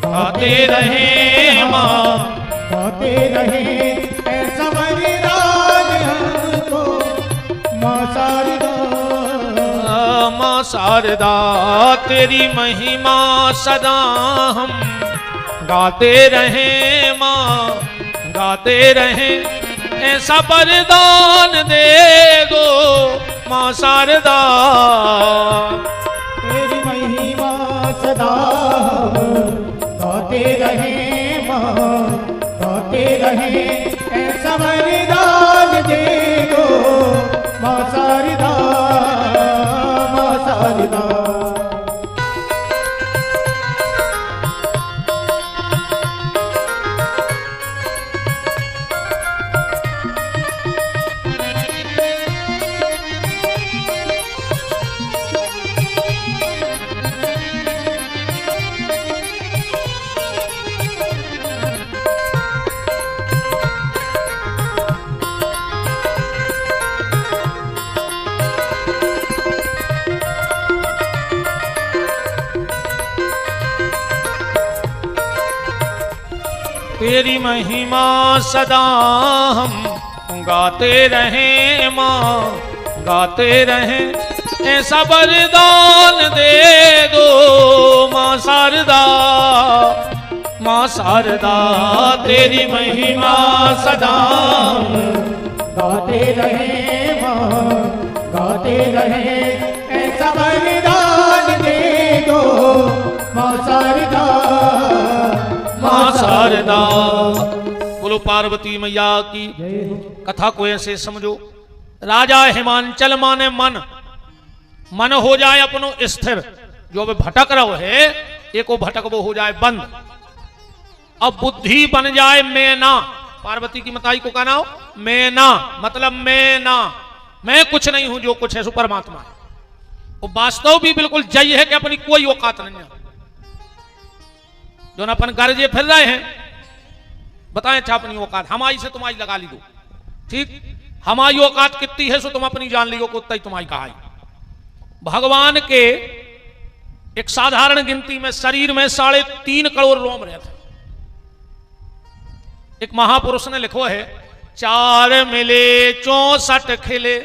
गाते रहें मां, गाते रहें, ऐसा वरदान हमको मां शारदा, मां शारदा तेरी महिमा सदा हम गाते रहें मां, गाते रहें, ऐसा वरदान दे दो मां शारदा, तेरी महिमा सदा गाते रहें मां, गाते रहें, ऐसा वरदान दे दो मां शारदा, मां शारदा। तेरी महिमा सदा हम गाते रहें मां, गाते रहें, ऐसा वरदान दे दो मां शारदा, मां शारदा तेरी महिमा सदा गाते रहें मां, गाते रहें, ऐसा वरदान दे दो मां शारदा, मां शारदा। बोलो पार्वती मैया की। कथा को ऐसे समझो, राजा हिमांचल माने मन, मन हो जाए अपनो स्थिर, जो अब भटक रहो है एक वो भटक वो हो जाए बंद, अब बुद्धि बन जाए मैना। पार्वती की मताई को कहना हो मैना, मतलब मैना, मैं कुछ नहीं हूं, जो कुछ है सो परमात्मा है। वो वास्तव भी बिल्कुल जय है कि अपनी कोई औकात नहीं है, जो अपन गर्जे फिर रहे हैं, बताएं अच्छा अपनी औकात, हमारी से तुम्हारी लगा ली दो, ठीक, हमारी औकात कितनी है सो तुम अपनी जान लियो को उतना ही तुम्हारी कहा है। भगवान के एक साधारण गिनती में शरीर में 3.5 करोड़ रोम रहते। एक महापुरुष ने लिखो है 4 मिले 64 खिले,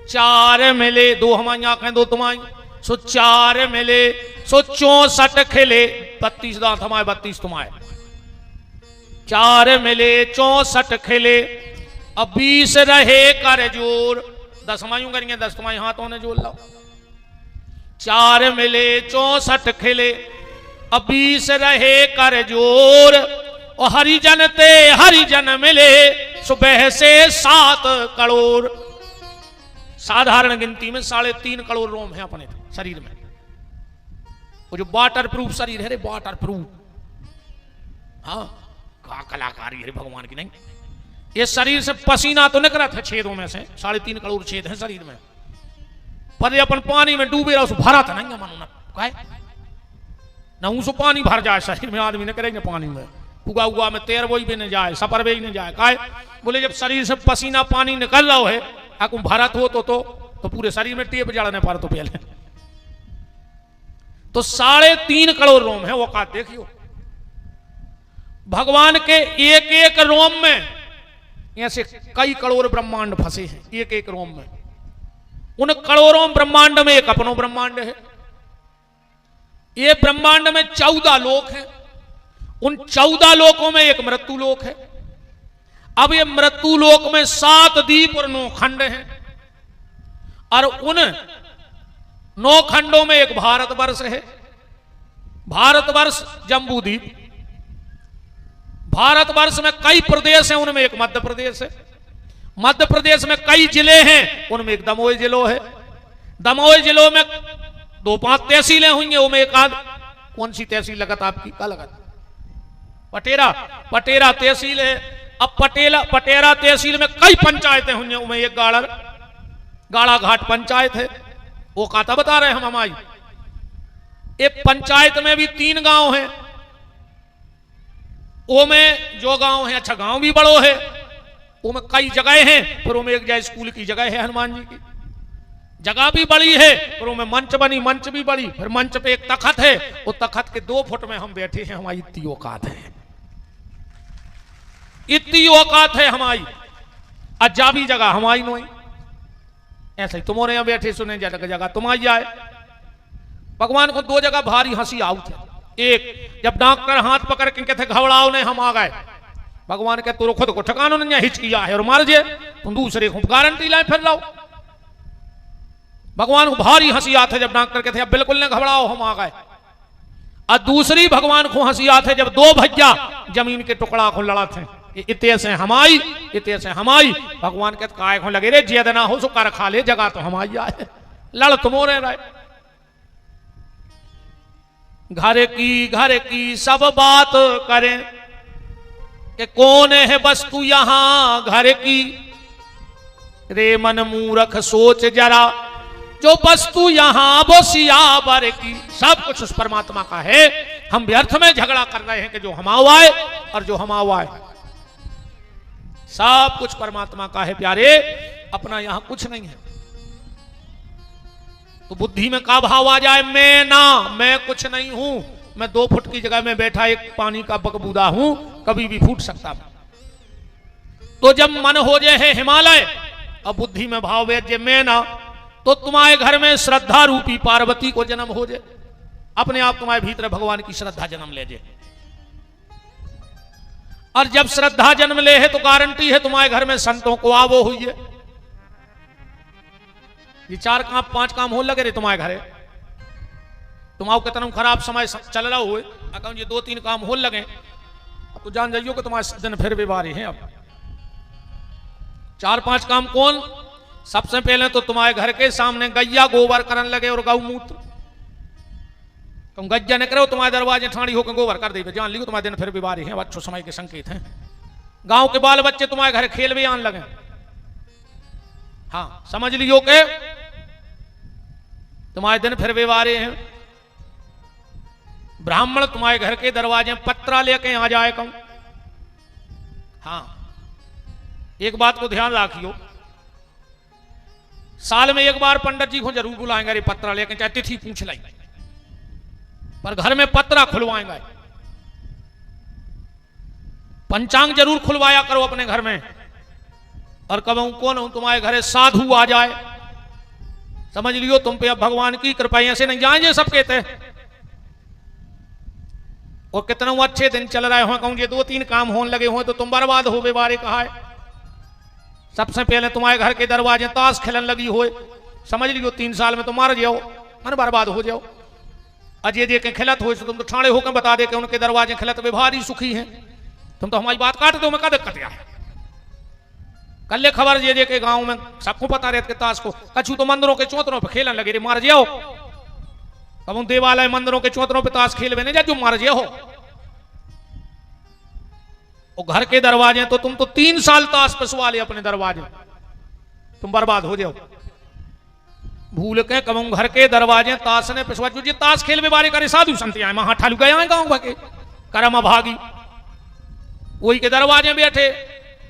चार मिले, दो हमारी आंखें दो तुम्हारी, सो चार मिले, सो 64 खिले, 32 दांत हमारे 32 तुम्हारे, चार मिले 64 खिले, अब 20 रहे कर जोर, 10 हमायूं करेंगे, 10 तुम्हारे हाथों ने जोड़ लो, चार मिले 64 खिले, अब 20 रहे कर जोर, और हरिजन मिले सुबह से 7 करोड़। साधारण गिनती में 3.5 करोड़ रोम है अपने शरीर में। वो जो वाटर प्रूफ शरीर है, वाटर प्रूफ, हाँ क्या कलाकारी है भगवान की। नहीं, ये शरीर से पसीना तो निकला था छेदों में से, 3.5 करोड़ छेद है शरीर में, पर ये अपन पानी में डूबे रहा, उस भरा था नहीं मानो ना उसको पानी भर जाए शरीर में, आदमी ने करेंगे पानी में उगा उगा में तैर वही भी नहीं जाए, सपर भी नहीं जाए। काय बोले जब शरीर से पसीना पानी निकल रहा है, आपको भारत हो तो पूरे शरीर में टेप जड़ने पर तो पहले तो 3.5 करोड़ रोम है। वो का देखियो भगवान के एक एक रोम में ऐसे कई करोड़ ब्रह्मांड फंसे हैं, एक एक रोम में। उन करोड़ों ब्रह्मांड में एक अपनो ब्रह्मांड है। ये ब्रह्मांड में 14 लोक हैं, उन 14 लोकों में एक मृत्यु लोक है। अब ये मृत्यु लोक में 7 द्वीप और 9 खंड हैं, और उन 9 खंडों में एक भारतवर्ष है। भारतवर्ष जम्बू द्वीप, भारतवर्ष में कई प्रदेश हैं, उनमें एक मध्य प्रदेश है। मध्य प्रदेश में कई जिले हैं, उनमें एक दमोह जिलो है। दमोह जिलों में 2-5 तहसीलें हुई हैं, उनमें एक आध कौन सी तहसील लगत आपकी? क्या लगत? पटेरा तहसील है। अब पटेरा तहसील में कई पंचायतें हुई हैं, उनमें एक गाड़ा घाट पंचायत है। वो काता बता रहे हम हमारी एक पंचायत में भी 3 गांव हैं। वो में जो गांव है, अच्छा गांव भी बड़ो है, वो में कई जगह हैं, पर वो में एक जगह स्कूल की जगह है, हनुमान जी की जगह भी बड़ी है, पर वो में मंच बनी, मंच भी बड़ी, फिर मंच पे एक तखत है, वो तखत के 2 फुट में हम बैठे हैं। हमारी इतनी औकात है, इतनी औकात है हमारी। अजाबी जगह हमारी नोई, ऐसे ही तुम्हारे यहां बैठे सुने जगह तुम्हारी आए। भगवान को 2 जगह भारी हंसी आउट है। एक जब डॉक्टर हाथ पकड़ के कहते घबराओ नहीं, हम आ गए। भगवान कहते तो खुद को ठिकानो नहीं हिचकिया है और मार जे, तुम दूसरे को गारंटी लाए फिर रहो। भगवान को भारी हंसी आते है जब डॉक्टर कहते अब बिल्कुल नहीं घबराओ, हम आ गए। और दूसरी भगवान को हंसी आते जब 2 भैया जमीन के टुकड़ा को लड़ा थे, इतने से हमारी, इतने से हमारी। भगवान कहते काय को लगे रे जियद ना हो सो कर खा ले, जगह तो हमारी आए, लड़ तुमोरे रहे। घर की सब बात करें कि कौन है वस्तु यहां घर की, रे मन मूर्ख सोच जरा, जो वस्तु यहां वो सियावर की। सब कुछ उस परमात्मा का है, हम व्यर्थ में झगड़ा कर रहे हैं कि जो हमारा है और जो हमारा है। सब कुछ परमात्मा का है प्यारे, अपना यहां कुछ नहीं है। तो बुद्धि में का भाव आ जाए, मैं कुछ नहीं हूं, मैं 2 फुट की जगह में बैठा एक पानी का बकबूदा हूं, कभी भी फूट सकता हूं। तो जब मन हो जाए है हिमालय और बुद्धि में भाव वेद्य मैं ना, तो तुम्हारे घर में श्रद्धा रूपी पार्वती को जन्म हो जाए, अपने आप तुम्हारे भीतर भगवान की श्रद्धा जन्म ले जाए। और जब श्रद्धा जन्म ले है तो गारंटी है तुम्हारे घर में संतों को आवो हुई है। ये 4 काम 5 काम हो लगे रे तुम्हारे घरे, तुम्हारा कितना खराब समय चल रहा हुए, अगर ये 2-3 काम हो लगे अब तो जान जाइयो कि तुम्हारे दिन फिर बीमारी है। अब 4-5 काम कौन? सबसे पहले तो तुम्हारे घर के सामने गैया गोबर करने लगे और गौमूत्र। तुम गज्जा न करो, तुम्हारे दरवाजे ठाणी होकर गोबर कर दे, जान लियो तुम्हारे दिन फिर बीमारी है। अच्छो समय के संकेत हैं। गांव के बाल बच्चे तुम्हारे घर खेल भी आने लगे, हाँ समझ लियो के तुम्हारे दिन फिर बीमारी हैं। ब्राह्मण तुम्हारे घर के दरवाजे पत्रा लेके आ जाए कहूं, हाँ एक बात को ध्यान रखियो, साल में एक बार पंडित जी को जरूर बुलाएंगे, अरे पत्रा लेके, चाहे तिथि पूछ लाई, पर घर में पत्रा खुलवाएंगे। पंचांग जरूर खुलवाया करो अपने घर में। और कब कौन हूं तुम्हारे घरे साधु आ जाए, समझ लियो तुम पे अब भगवान की कृपा, ऐसे नहीं जाएंगे सब कहते हैं। और कितना अच्छे दिन चल रहे हो, कहूँ ये 2-3 काम होने लगे हो तो तुम बर्बाद हो बे बारे कहा है। सबसे पहले तुम्हारे घर के दरवाजे ताश खेलन लगी हो, समझ लियो 3 साल में तो मार जाओ, मन बर्बाद हो जाओ। अजय दे के खिलत हो तो तुम तो ठाणे होकर बता दे के उनके दरवाजे खिलत वे भारी सुखी हैं। तुम तो हमारी बात काट दो, मैं कद कटिया कल खबर जे के गांव में सबको पता रहता के ताश को कछु तो मंदिरों के चौतरों पे खेलन लगे रे, मार जाओ। कब देवालय मंदिरों के चौतरों पे ताश खेल बने जा जो मार जाओ। और घर के दरवाजे तो तुम तो 3 साल ताश पिसवा ले अपने दरवाजे, तुम बर्बाद हो जाओ। भूल के कब घर के दरवाजे ताश ने पिसवा जो ताश खेल में बारे करे साधु संत आए वहां ठालू गए गाँव के करम भागी, वही के दरवाजे बैठे,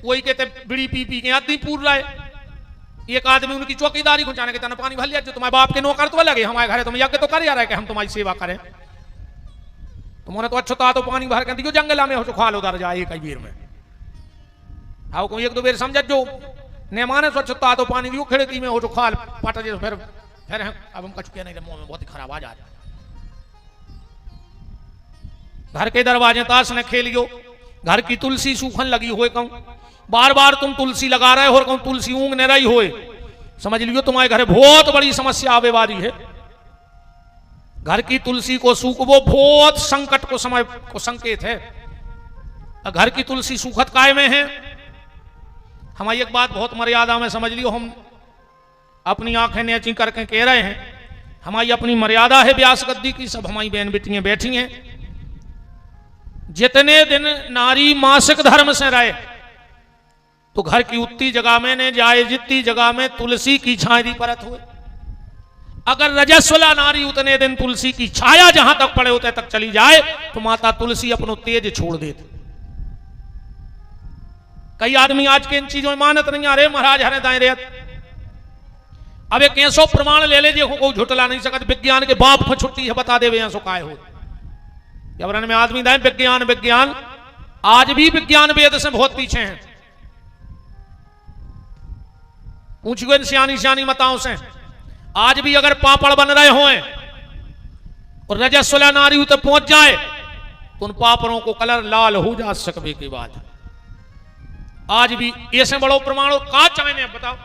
वही के बिड़ी पी पी के आदमी पूर रहे। एक आदमी उनकी चौकीदारी को जाने के तना पानी भर लिया, जो तुम्हारे बाप के नौकर तो लगे हमारे घर तुम यज्ञ तो कर जा रहे कि हम तुम्हारी सेवा करें। तुम्हारे तो अच्छा तो पानी भर के दियो जंगला में हो तो खाल उधर जाए एक बेर में। आओ को 1-2 बेर समझ जो ने माने स्वच्छता तो पानी दियो खिड़की में हो तो खाल पट जे फिर अब हम कछु नहीं मुंह में बहुत ही खराब आ जा। घर के दरवाजे ताश ने खेलियो, घर की तुलसी सूखन लगी हुए कहूं बार बार तुम तुलसी लगा रहे हो और कहूं तुलसी ऊँग न रही होए, समझ लियो तुम्हारे घर बहुत बड़ी समस्या आवे वाली है। घर की तुलसी को सूख वो बहुत संकट को समय को संकेत है। घर की तुलसी सूखत काय में है। हमारी एक बात बहुत मर्यादा में समझ लियो, हम अपनी आंखें नीची करके कह रहे हैं, हमारी अपनी मर्यादा है व्यास गद्दी की, सब हमारी बहन बेटियां बैठी हैं। जितने दिन नारी मासिक धर्म से रहे तो घर की उतनी जगह में ने जाए जितनी जगह में तुलसी की छाया परत हुए। अगर रजस्वला नारी उतने दिन तुलसी की छाया जहां तक पड़े होते तक चली जाए तो माता तुलसी अपनो तेज छोड़ देती। कई आदमी आज के इन चीजों में मानत नहीं आ रहे, महाराज हरे दाएं रेत। अब एक ऐसो प्रमाण ले ले देखो कोई झुटला नहीं सकत, विज्ञान के बाप को छुट्टी है बता दे ऐसो काय हो। जबरन में आदमी दाए विज्ञान विज्ञान, आज भी विज्ञान वेद से बहुत पीछे हैं। पूछिए इन सियानी सियानी माताओं से, आज भी अगर पापड़ बन रहे हो और रजस्वला नारी उतर पहुंच जाए तो उन पापड़ों को कलर लाल हो जा सकने के बाद आज भी ऐसे बड़ो प्रमाण का चाहे बताओ।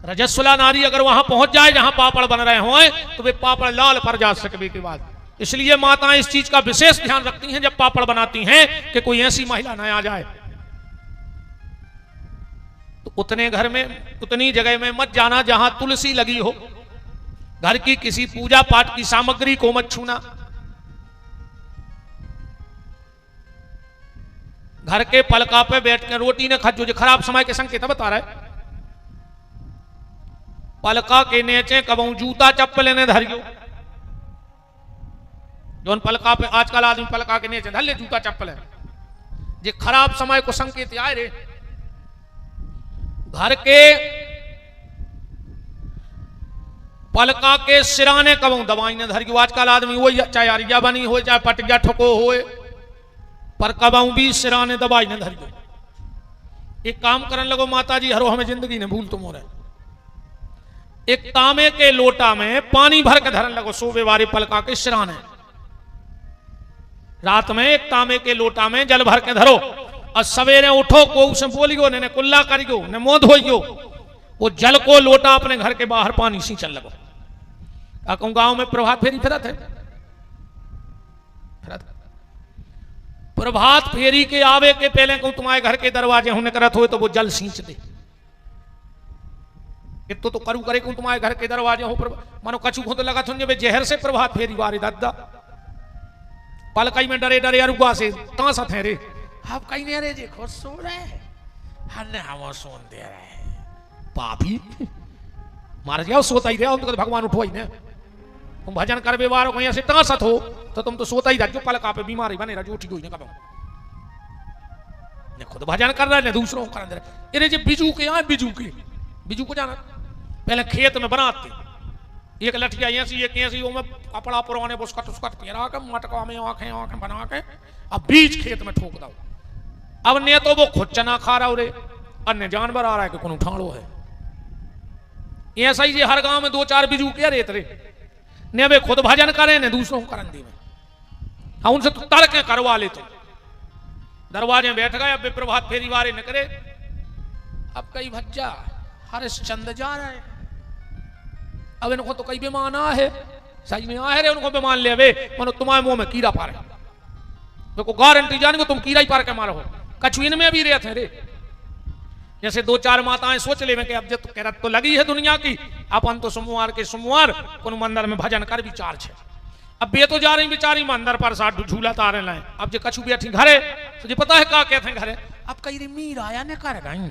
रजस्वला नारी अगर वहां पहुंच जाए जहां पापड़ बन रहे हो तो वे पापड़ लाल पर जा सकने के बाद। इसलिए माताएं इस चीज का विशेष ध्यान रखती हैं जब पापड़ बनाती हैं कि कोई ऐसी महिला न आ जाए। तो उतने घर में उतनी जगह में मत जाना जहां तुलसी लगी हो। घर की किसी पूजा पाठ की सामग्री को मत छूना। घर के पलका पे बैठ कर रोटी ने खा, जो खराब समय के संकेत बता रहा है। पलका के नीचे कबू जूता चप्पल ने धरियो। जो पलका पे आजकल आदमी पलका के नीचे धर ले जूता चप्पल है, ये खराब समय को संकेत आए रे। घर के पलका के सिराने कबू दवाई ने धरियो। आजकल आदमी वही चाहे अरिया बनी हो चाहे पटिया ठको हो, पर कबाऊ भी सिराने दवाई न धरियो। एक काम करने लगो माता जी, हरो हमें जिंदगी ने भूल तुम हो रहे। एक तांबे के लोटा में पानी भर के धरन लगो सोबे वाले पलका के सिराने। रात में एक तांबे के लोटा में जल भर के धरो और सवेरे उठो को उसे बोलियो ने कुल्ला करियो ने मुंह धोइयो। वो जल को लोटा अपने घर के बाहर पानी सींचन लगो। कहूं गांव में प्रभात फेरी फिरत है। प्रभात फेरी के आवे के पहले कहूं तुम्हारे घर के दरवाजे होने करत हो तो वो जल सींच दे। इतो तो करू करे कहूं तुम्हारे घर के दरवाजे हो मानो कछु को तो लगा थे जहर से प्रभात फेरी वारे दादा पलकई में डरे डरे अरुआ से तासा थे रे। आप कहीं नहीं रे देखो सो रहे हने हम सोन दे रहे पापी मार जाओ सोता ही रहे तो भगवान उठवाई ने। तुम भजन करवे वारो कहीं ऐसे तासत हो तो तुम तो सोता ही रहो। पलका पे बीमारी बने रहो उठी हुई ने कब ने खुद भजन कर रहे ने दूसरों को कर रहे। अरे जी बिजू के यहाँ बिजू को जाना पहले खेत में बनाते एक लठिया ऐसी एक ऐसी वो में कपड़ा पुराने बुस्कट उसकट पेरा के मटका में आंखें आंखें बना के अब बीज खेत में ठोक दो। अब ने तो वो खुद चना खा रहा रे अन्य जानवर आ रहा है कि कौन उठाड़ो है। ऐसा ही हर गांव में 2-4 बिजू क्या रेत रे, ने वे खुद भजन करें ने दूसरों को करन दी में। हाँ उनसे तो तर्क करवा ले तुम। दरवाजे बैठ गए, अब प्रभात फेरी वारे न करे। अब कई भज्जा हरिश्चंद्र जा रहे हैं, अब इनको तो कई बेमान आ है, सही में आ है रे उनको बेमान ले वे, मनो तुम्हारे मुंह में कीड़ा पारे, देखो गारंटी जानेंगे तुम कीड़ा ही पार के मारो। कछु इनमें भी रहते हैं रे, जैसे 2-4 माताएं सोच ले कि अब जब तो कहरत तो लगी है दुनिया की, अपन तो सोमवार के सोमवार को मंदिर में भजन कर विचार छे। अब बे तो जा रही बेचारी मंदिर पर साथ झूला तारे लाए, अब जो कछु बैठी घरे तुझे पता है क्या कहते हैं घरे, अब कई रे मीर आया ने कर गई,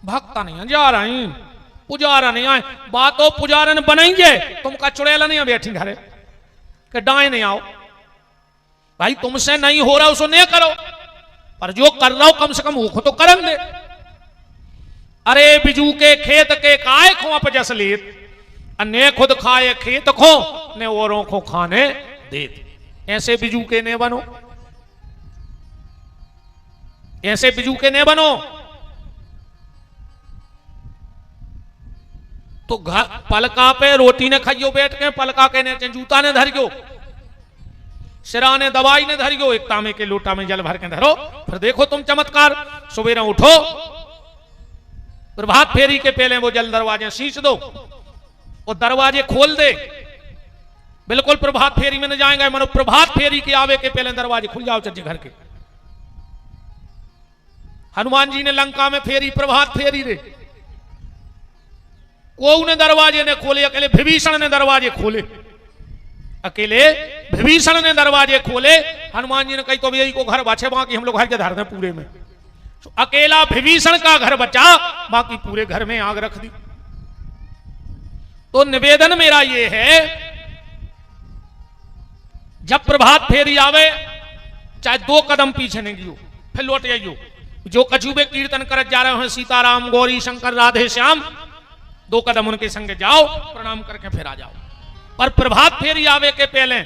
भक्ता नहीं जा रही, पुजारा नहीं आए, बात तो पुजारन बनाएंगे, तुम का चुड़ैला नहीं बैठी घरे के डाए नहीं आओ भाई, तुमसे नहीं हो रहा उसको नहीं करो, पर जो कर रहा हो कम से कम वो तो करन दे। अरे बिजू के खेत के काय खो आप जस लेत, ने खुद खाए खेत खो ने औरों को खाने देत। ऐसे बिजू के ने बनो, ऐसे बिजू के ने बनो। तो पलका पे रोटी ने खाइयो बैठ के, पलका के ने जूता ने धरियो, सिरा ने दवाई ने धरियो, एक तांबे के लोटा में जल भर के धरो, फिर देखो तुम चमत्कार। सवेरे उठो, प्रभात फेरी के पहले वो जल दरवाजे शीश दो और दरवाजे खोल दे, बिल्कुल प्रभात फेरी में न जाएंगे, मनो प्रभात फेरी के आवे के पहले दरवाजे खुल जाओ चज्जे घर के। हनुमान जी ने लंका में फेरी प्रभात फेरी रे, को ने दरवाजे ने खोले, अकेले विभीषण ने दरवाजे खोले, अकेले विभीषण ने दरवाजे खोले। हनुमान जी ने कही तो यही को घर बचे, बाकी हम लोग घर के धर दें पूरे में, तो अकेला विभीषण का घर बचा, बाकी पूरे घर में आग रख दी। तो निवेदन मेरा ये है, जब प्रभात फेरी आवे चाहे 2 कदम पीछे नहीं गियो, फिर लौट जाइयो। जो कछुबे कीर्तन कर जा रहे हैं सीताराम गौरी शंकर राधे श्याम, 2 कदम उनके संग जाओ, प्रणाम करके फिर आ जाओ। पर प्रभात फेरी आवे के पहले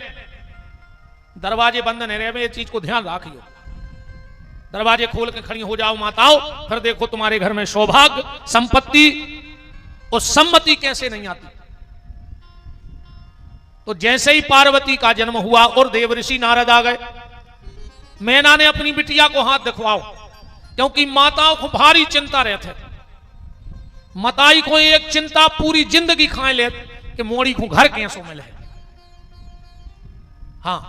दरवाजे बंद नहीं रहे, ये चीज को ध्यान रखियो। दरवाजे खोल के खड़ी हो जाओ माताओं, फिर देखो तुम्हारे घर में सौभाग्य संपत्ति और सम्मति कैसे नहीं आती। तो जैसे ही पार्वती का जन्म हुआ और देवऋषि नारद आ गए, मैना ने अपनी बिटिया को हाथ दिखवाओ, क्योंकि माताओं को भारी चिंता रहते, मताई को एक चिंता पूरी जिंदगी खाए ले कि मोड़ी को घर कैसो मिले। हाँ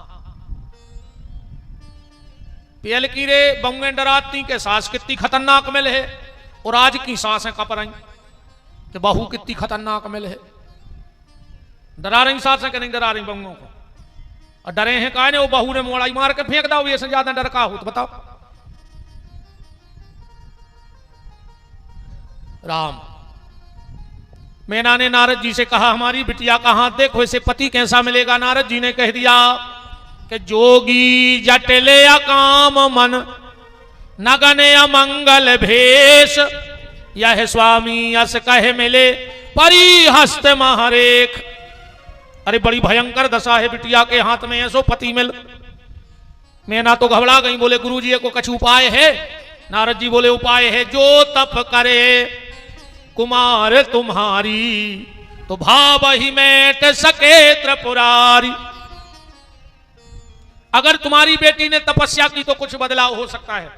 पेल की रे बंगे डराती के सास कितनी खतरनाक मिल है, और आज की सास है कपराई कि बहू कितनी खतरनाक मिल है। डरा रही सास है कि नहीं डरा रही बंगों को, और डरे हैं काहे ने, वो बहू ने मोड़ाई मार के फेंक दो, ये से ज्यादा डर का हो तो बताओ। राम मैना ने नारद जी से कहा हमारी बिटिया का हाथ देखो, इसे पति कैसा मिलेगा। नारद जी ने कह दिया कि जोगी जटले काम मन नगने अमंगल भेष, यह स्वामी यस कहे मिले परी हस्त महारेख। अरे बड़ी भयंकर दशा है बिटिया के हाथ में ऐसो पति मिल। मैना तो घबरा गई, बोले गुरुजी को कुछ उपाय है। नारद जी बोले उपाय है, जो तप करे कुमार तुम्हारी, तो भाव ही मैट सके त्रिपुरारी। अगर तुम्हारी बेटी ने तपस्या की तो कुछ बदलाव हो सकता है,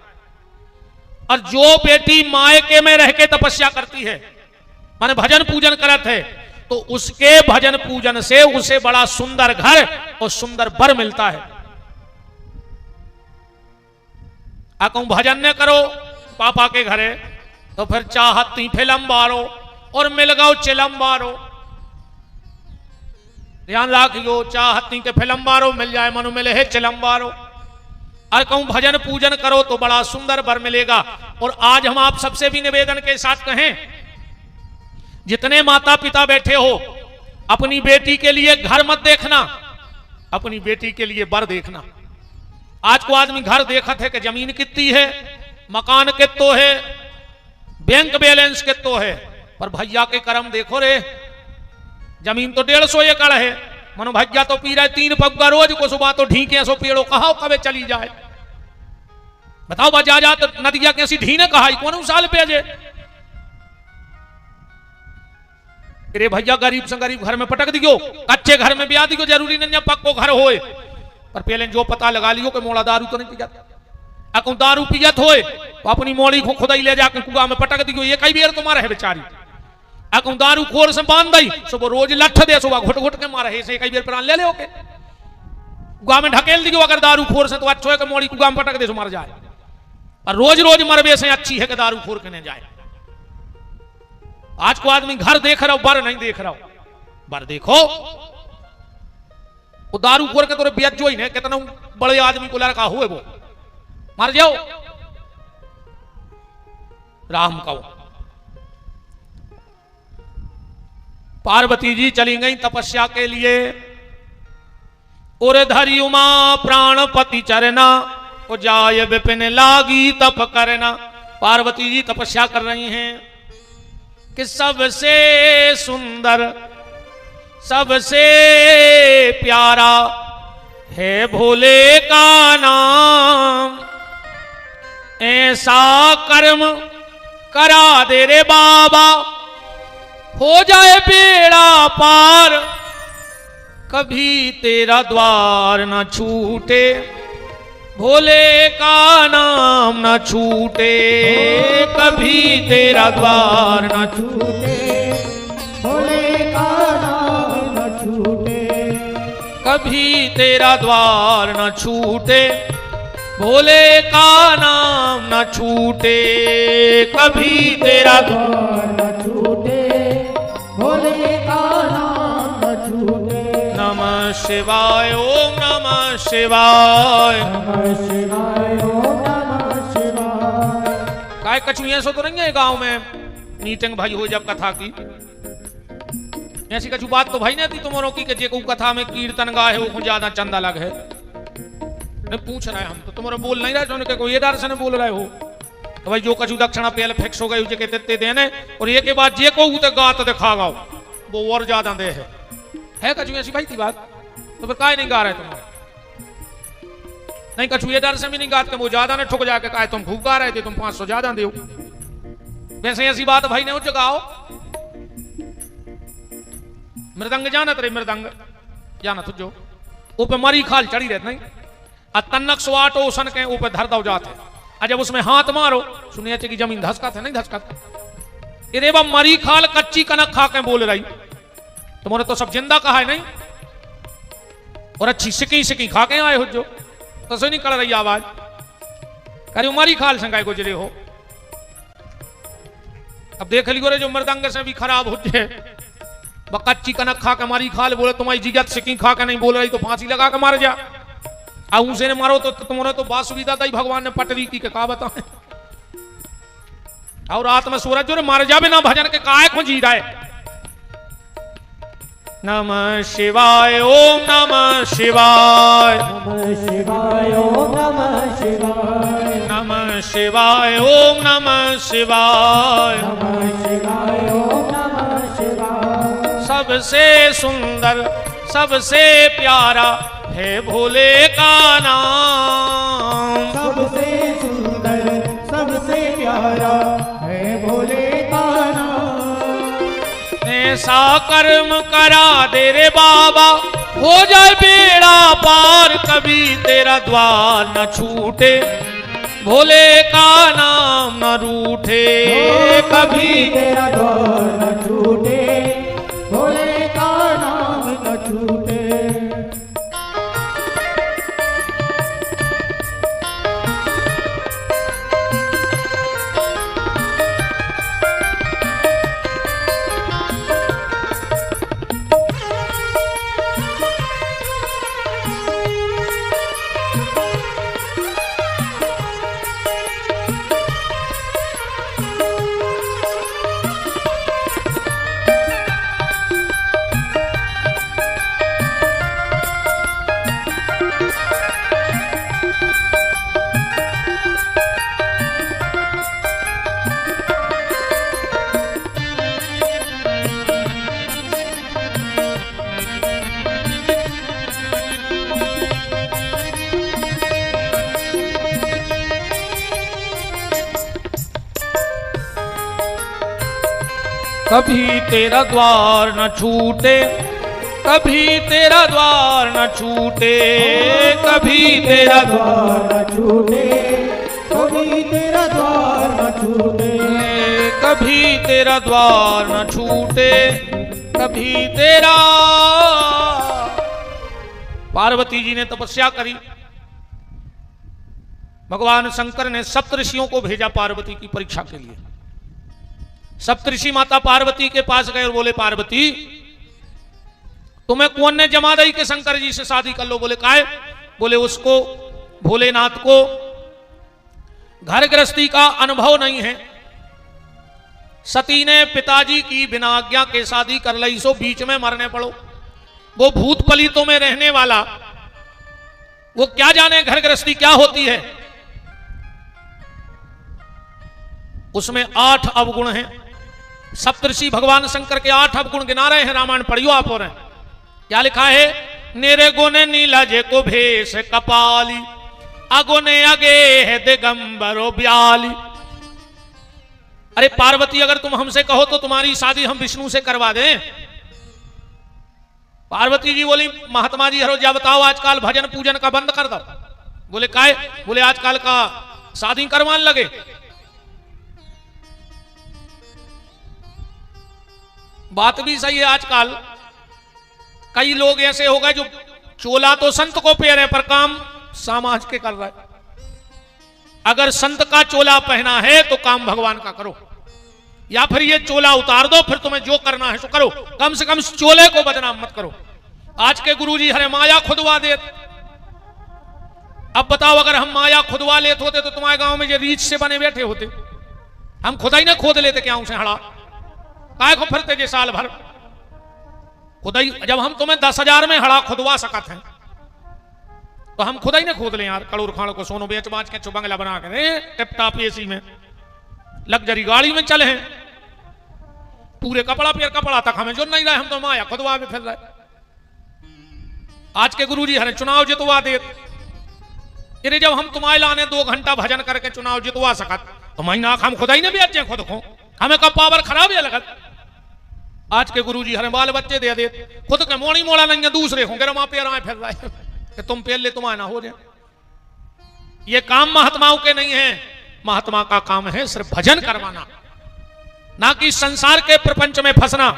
और जो बेटी मायके में रह के तपस्या करती है, माने भजन पूजन करत है, तो उसके भजन पूजन से उसे बड़ा सुंदर घर और सुंदर वर मिलता है। कहूं भजन न करो पापा के घरे, तो फिर चाहती फिल्म बारो और मिल गो चिलम बारो। ध्यान रखियो, चाहती के फिल्म बारो मिल जाए, मनु मिले है चिलम बारो। और कहूं भजन पूजन करो तो बड़ा सुंदर वर मिलेगा। और आज हम आप सबसे भी निवेदन के साथ कहें, जितने माता पिता बैठे हो, अपनी बेटी के लिए घर मत देखना, अपनी बेटी के लिए वर देखना। आज को आदमी घर देखत है कि जमीन कितनी है, मकान कितो है, बैंक बैलेंस कितो है, पर भैया के कर्म देखो रे, जमीन तो 150 एकड़ है, मनो भैया तो पी रहे 3 पग्गा रोज को, सुबह तो ढीके सो पेड़ो कहा कबे चली जाए। बताओ बजा जा तो नदिया कैसी ढीने कहा कौन साल पे जे। अरे भैया गरीब से गरीब घर में पटक दियो, कच्चे घर में ब्याह दियो, जरूरी नहीं पक्को घर होए, पर पहले जो पता लगा लियो कि मोड़ा दारू तो नहीं पिया, अको दारू पियत होए तो अपनी मोड़ी को खुदा ही ले जाकर कुआ में पटक दियो, ये कई बेर तुम्हारा है बेचारी, अको दारू खोर से बांध दई सुबह रोज लठ दे सुबह घुट घुट के मारा है, से कई बेर प्राण ले ले ओके कुआ में ढकेल दियो, अगर दारू खोर से तो अच्छो है कि मोड़ी कुआ में पटक दे मर जाए, और रोज रोज मरबे से अच्छी है कि दारू खोर के नहीं जाए। आज को आदमी घर देख रहा हो, बर नहीं देख रहा हो, बर देखो वो दारू खोर के तोरे बेच जो ही नहीं, कितना बड़े आदमी को लड़का हुए वो मर जाओ राम का। पार्वती जी चली गई तपस्या के लिए, और धरी उमा प्राणपति चरना, वो जाय विपिन लागी तप करना। पार्वती जी तपस्या कर रही हैं कि सबसे सुंदर सबसे प्यारा है भोले का नाम, ऐसा कर्म करा दे रे बाबा हो जाए बेड़ा पार, कभी तेरा द्वार न छूटे भोले का नाम न छूटे, कभी तेरा द्वार न छूटे भोले का नाम न छूटे, कभी तेरा द्वार न छूटे भोले का नाम न छूटे, कभी तेरा द्वार न छूटे भोले का नाम न छूटे। नमः शिवाय ओम नमः शिवाय, नमः शिवाय ओम नमः शिवाय। काय कछुए सो तो नहीं है गांव में मीटिंग भाई हो जब कथा की, ऐसी कछु बात तो भाई नहीं थी तुम्हारों की कि जे को कथा में कीर्तन गा है वो ज्यादा चंदा लग है, नहीं पूछ रहे हम तो तुम्हारा बोल नहीं रहे थे, कोई ये डर से नहीं बोल रहे हो तो भाई जो कछु दक्षिणा पहले फिक्स हो गई उसे कहते देने, और ये के बाद जे को उते गात दिखा गाओ वो और ज्यादा दे है कछु ऐसी भाई थी बात, तो फिर काय नहीं गा रहे तुम, नहीं कछु ये डर से भी नहीं गाते वो ज्यादा ने ठुक जाके कहा तुम खूब गा रहे थे, तुम 500 ज्यादा दो, वैसे ऐसी बात भाई ने उच्च गाओ। मृदंग जानत रहे, मृदंग जानत जो ऊपर मरी खाल चढ़ी रहते नहीं, तन्नक स्वाटो सन के ऊपर धर दो जाते, जब उसमें हाथ मारो सुनिए कि जमीन धसका थे नहीं धसका, अरे बा मरी खाल कच्ची कनक खा के बोल रही, तुम्हारे तो सब जिंदा कहा है नहीं, और अच्छी सिकी सिकी खा के आए हो जो तो सही नहीं कर रही आवाज, करे मरी खाल संगाई गुजरे हो। अब देख लियो रे जो मृदंग से भी खराब हो जाए, कच्ची कनक खा के मारी खाल बोले तुम्हारी जिगत सिकी खा के नहीं बोल रही तो फांसी लगा के मार जा, उसे ने मारो तो तुम्हारा तो बात सुविधा था भगवान ने पटरी की के का बताए, और रात में सूरज जो रे मार जावे ना भजन के काय को जी रहा है। नमः शिवाय ओम नमः शिवाय, नमः शिवाय ओम नमः शिवाय, नमः शिवाय ओम नमः शिवाय, नमः शिवाय ओम नमः शिवाय। सबसे सुंदर सबसे प्यारा है भोले का नाम, सबसे सुंदर सबसे प्यारा है भोले का नाम, ऐसा कर्म करा दे रे बाबा हो जाए बेड़ा पार, कभी तेरा द्वार न छूटे भोले का नाम न रूठे, कभी तेरा द्वार न छूटे भोले का नाम न छूटे। कभी तेरा द्वार न छूटे, कभी तेरा द्वार न छूटे, कभी तेरा द्वार न छूटे, कभी तेरा द्वार न छूटे, कभी तेरा द्वार न छूटे, कभी तेरा। पार्वती जी ने तपस्या करी, भगवान शंकर ने सप्तऋषियों को भेजा पार्वती की परीक्षा के लिए। सप्तऋषि माता पार्वती के पास गए और बोले, पार्वती तुम्हें कौन ने जमा दई के शंकर जी से शादी कर लो? बोले काहे? बोले उसको भोलेनाथ को घर गृहस्थी का अनुभव नहीं है, सती ने पिताजी की बिना आज्ञा के शादी कर ली, सो बीच में मरने पड़ो। वो भूत पलितों में रहने वाला, वो क्या जाने घर गृहस्थी क्या होती है। उसमें 8 अवगुण हैं। सप्तऋषि भगवान शंकर के 8 अवगुण गिना रहे हैं, रामायण पढ़ियो आप। और क्या लिखा है? नेरे गुने नीलजे को भेष कपाली, अगुने अगे है दिगंबरो ब्याली। अरे पार्वती, अगर तुम हमसे कहो तो तुम्हारी शादी हम विष्णु से करवा दें। पार्वती जी बोली, महात्मा जी हरो जा बताओ, आजकल भजन पूजन का बंद कर दो। बोले काहे? बोले आजकल का शादी करवाने लगे। बात भी सही है, आजकल कई लोग ऐसे हो गए जो चोला तो संत को पहने पर काम समाज के कर रहा है। अगर संत का चोला पहना है तो काम भगवान का करो, या फिर ये चोला उतार दो, फिर तुम्हें जो करना है सो करो, कम से कम चोले को बदनाम मत करो। आज के गुरुजी हरे माया खुदवा देत। अब बताओ, अगर हम माया खुदवा लेते होते तो तुम्हारे गांव में जो रीछ से बने बैठे होते, हम खुदा ही ना खोद लेते क्या उसे हड़ा? काय को फिरते जे साल भर खुदाई? जब हम तुम्हें 10,000 में हड़ा खुदवा सकते हैं तो हम खुदा ही ना खोद लें यार। कड़ूर खाड़ को सोनो बेच बाच के बंगला बना के टिप टाप एसी में लग्जरी गाड़ी में चले हैं, पूरे कपड़ा पियर कपड़ा तक हमें जो नहीं रहे, हम तो माया खुदवा में फिर रहे। आज के गुरुजी हरे चुनाव जितवा दे। अरे जब हम तुम्हारे लाने 2 घंटा भजन करके चुनाव जितवा सकत तो महीना हम खुदा ही ने भी अच्छे खुद को, हमें कब पावर खराब है लगत। आज के गुरुजी हरे बाल बच्चे दे दे, खुद के मोड़ी मोड़ा नहीं है, दूसरे होंगे रमा पैर आए फिर रहे कि तुम पहले तुम्हारा ना हो जाए। ये काम महात्माओं के नहीं है, महात्मा का काम है सिर्फ भजन करवाना, ना कि संसार के प्रपंच में फंसना।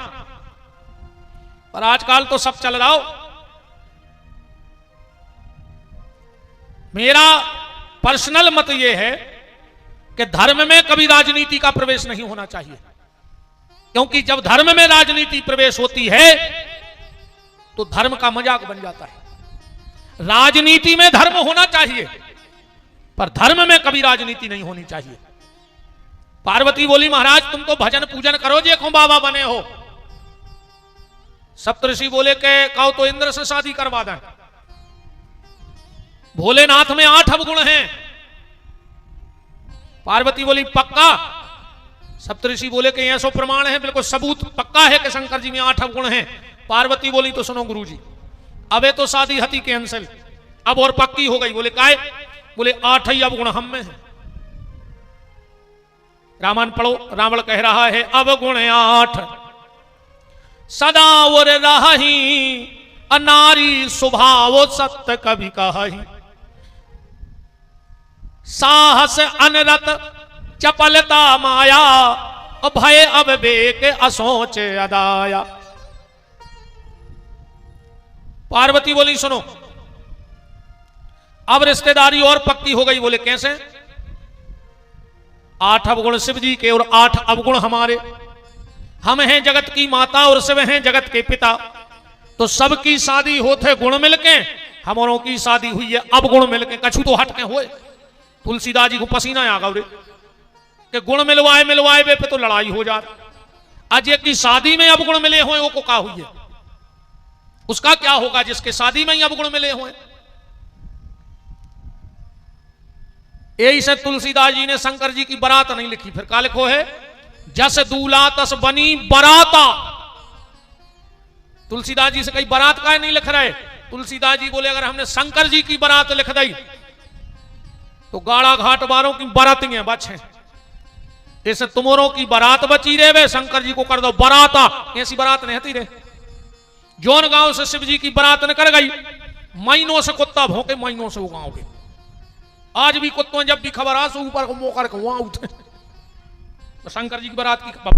पर आजकल तो सब चल रहा हो। मेरा पर्सनल मत यह है कि धर्म में कभी राजनीति का प्रवेश नहीं होना चाहिए, क्योंकि जब धर्म में राजनीति प्रवेश होती है तो धर्म का मजाक बन जाता है। राजनीति में धर्म होना चाहिए, पर धर्म में कभी राजनीति नहीं होनी चाहिए। पार्वती बोली, महाराज तुम तो भजन पूजन करो, जे को बाबा बने हो। सप्तऋषि बोले के कहो तो इंद्र से शादी करवा दें। भोलेनाथ में 8 अवगुण हैं। पार्वती बोली, पक्का? सप्तऋषि बोले कि ऐसा प्रमाण है, बिल्कुल सबूत पक्का है कि शंकर जी में 8 अवगुण हैं। पार्वती बोली, तो सुनो गुरुजी, अबे तो शादी हती कैंसिल, अब और पक्की हो गई। बोले काय? बोले 8 ही अवगुण हम में है। रामायण पढ़ो, रावण कह रहा है अवगुण 8 सदा और रही, अनारी स्वभाव सत्य कभी कही, साहस अनरत चपलता माया, भय अब बेक असोच अदाया। पार्वती बोली, सुनो अब रिश्तेदारी और पक्की हो गई। बोले कैसे? 8 अवगुण शिव जी के और 8 अवगुण हमारे। हम हैं जगत की माता और शिव हैं जगत के पिता, तो सबकी शादी होते गुण मिलके, हमारों की शादी हुई है अवगुण मिलके। कछु तो हटके हुए। तुलसीदास जी को पसीना आ गया कि गुण मिलवाए मिलवाए वे पे तो लड़ाई हो जाती। आज की शादी में अवगुण मिले हुए वो को क्या हुई है, उसका क्या होगा जिसके शादी में ही अवगुण मिले हुए। यही से तुलसीदास जी ने शंकर जी की बारात नहीं लिखी, फिर क्या लिखो है? जस दूला तस बनी बराता। तुलसीदास जी से कई बारात का नहीं लिख रहे। तुलसीदास जी बोले, अगर हमने शंकर जी की बारात लिख दी तो गाड़ा घाट वालों की बारातियां बच हैं। ऐसे तुमोरों की बारात बची रहे वे शंकर जी को कर दो बराता, ऐसी बारात नहीं हती रे। जौन गांव से शिव जी की बारात न कर गई, महीनों से कुत्ता भौंके, महीनों से वो गांव के। आज भी कुत्तों जब भी खबर आ सो ऊपर को मुंह करके वहां उठे। तो शंकर जी की बारात की खबर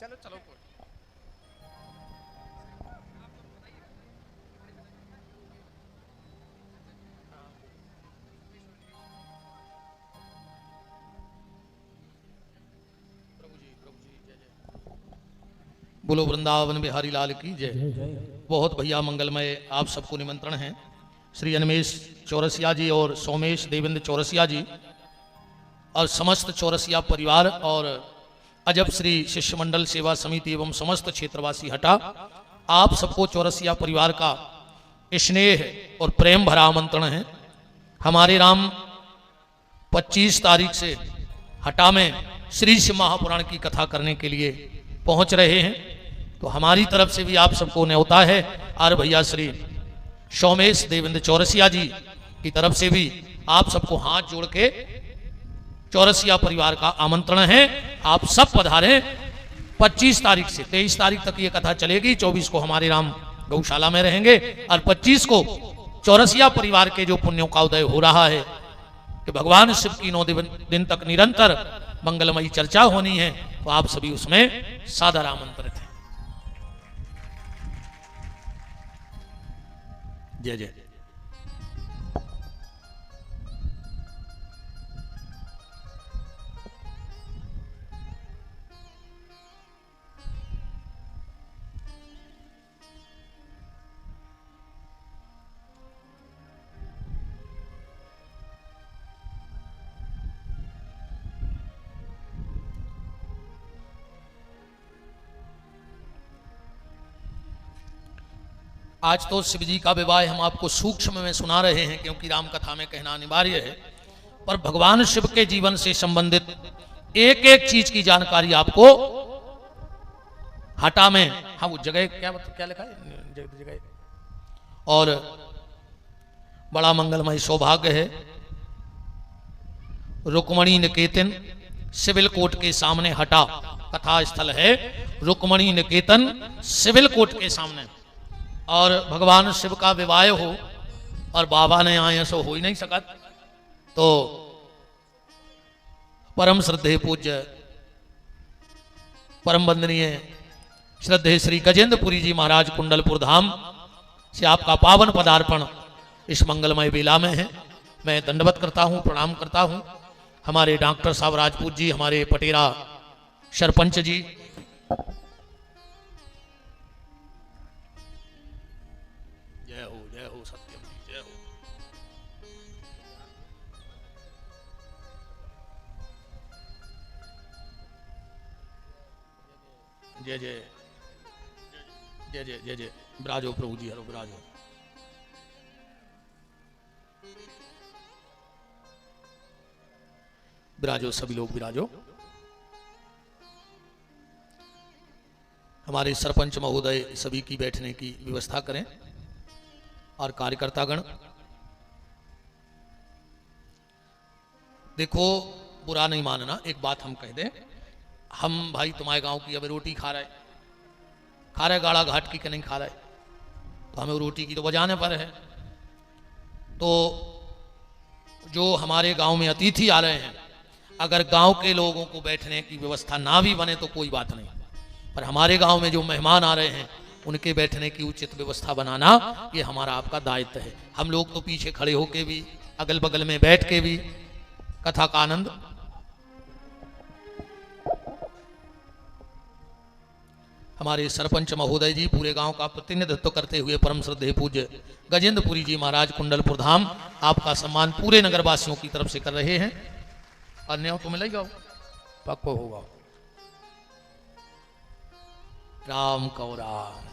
चलो चलो कोई बोलो वृंदावन बिहारी लाल की जय। बहुत भैया मंगलमय आप सबको निमंत्रण है। श्री अनमेश चौरसिया जी और सोमेश देवेंद्र चौरसिया जी और समस्त चौरसिया परिवार और अजब श्री शिष्य मंडल सेवा समिति एवं समस्त क्षेत्रवासी हटा, आप सबको चौरसिया परिवार का स्नेह और प्रेम भरा आमंत्रण है। हमारे राम 25 तारीख से हटा में श्री शिव महापुराण की कथा करने के लिए पहुंच रहे हैं, तो हमारी तरफ से भी आप सबको न्योता है। और भैया श्री सोमेश देवेंद्र चौरसिया जी की तरफ से भी आप सबको हाथ जोड़ के चौरसिया परिवार का आमंत्रण है। आप सब पधारें। 25 तारीख से 23 तारीख तक ये कथा चलेगी। 24 को हमारे राम गौशाला में रहेंगे और 25 को चौरसिया परिवार के जो पुण्यों का उदय हो रहा है कि भगवान शिव की 9 दिन तक निरंतर मंगलमयी चर्चा होनी है, तो आप सभी उसमें सादर आमंत्रित हैं। जय जय। आज तो शिव जी का विवाह हम आपको सूक्ष्म में सुना रहे हैं, क्योंकि राम कथा में कहना अनिवार्य है, पर भगवान शिव के जीवन से संबंधित एक एक चीज की जानकारी आपको हटा में, हाँ वो जगह क्या लिखा है जगह, और बड़ा मंगलमय सौभाग्य है। रुक्मणी निकेतन सिविल कोर्ट के सामने हटा कथा स्थल है। रुक्मणी निकेतन सिविल कोर्ट के सामने, और भगवान शिव का विवाह हो और बाबा ने आए सो हो ही नहीं सकत, तो परम श्रद्धेय पूज्य परम वंदनीय श्रद्धेय श्री गजेंद्रपुरी जी महाराज कुंडलपुर धाम से आपका पावन पदार्पण इस मंगलमय बेला में है। मैं दंडवत करता हूँ, प्रणाम करता हूँ। हमारे डॉक्टर साहब राजपूत जी, हमारे पटेरा सरपंच जी, जय हो सत्यम, जय हो। जय जय जय जय जय जय। विराजो प्रभु जी, हरो विराजो। विराजो, सभी लोग विराजो। हमारे सरपंच महोदय सभी की बैठने की व्यवस्था करें, और कार्यकर्तागण देखो, बुरा नहीं मानना, एक बात हम कह दें, हम भाई तुम्हारे गांव की अब रोटी खा रहे गाड़ा घाट की कि नहीं खा रहे, तो हमें रोटी की तो बजाने पर है। तो जो हमारे गांव में अतिथि आ रहे हैं, अगर गांव के लोगों को बैठने की व्यवस्था ना भी बने तो कोई बात नहीं, पर हमारे गांव में जो मेहमान आ रहे हैं उनके बैठने की उचित व्यवस्था बनाना ये हमारा आपका दायित्व है। हम लोग तो पीछे खड़े होके भी, अगल बगल में बैठ के भी कथा का आनंद। हमारे सरपंच महोदय जी पूरे गांव का प्रतिनिधित्व करते हुए परम श्रद्धेय पूज्य गजेंद्रपुरी जी महाराज कुंडलपुर धाम आपका सम्मान पूरे नगरवासियों की तरफ से कर रहे हैं। अन्य तो मिल जाओ पक्को होगा। राम कौ राम।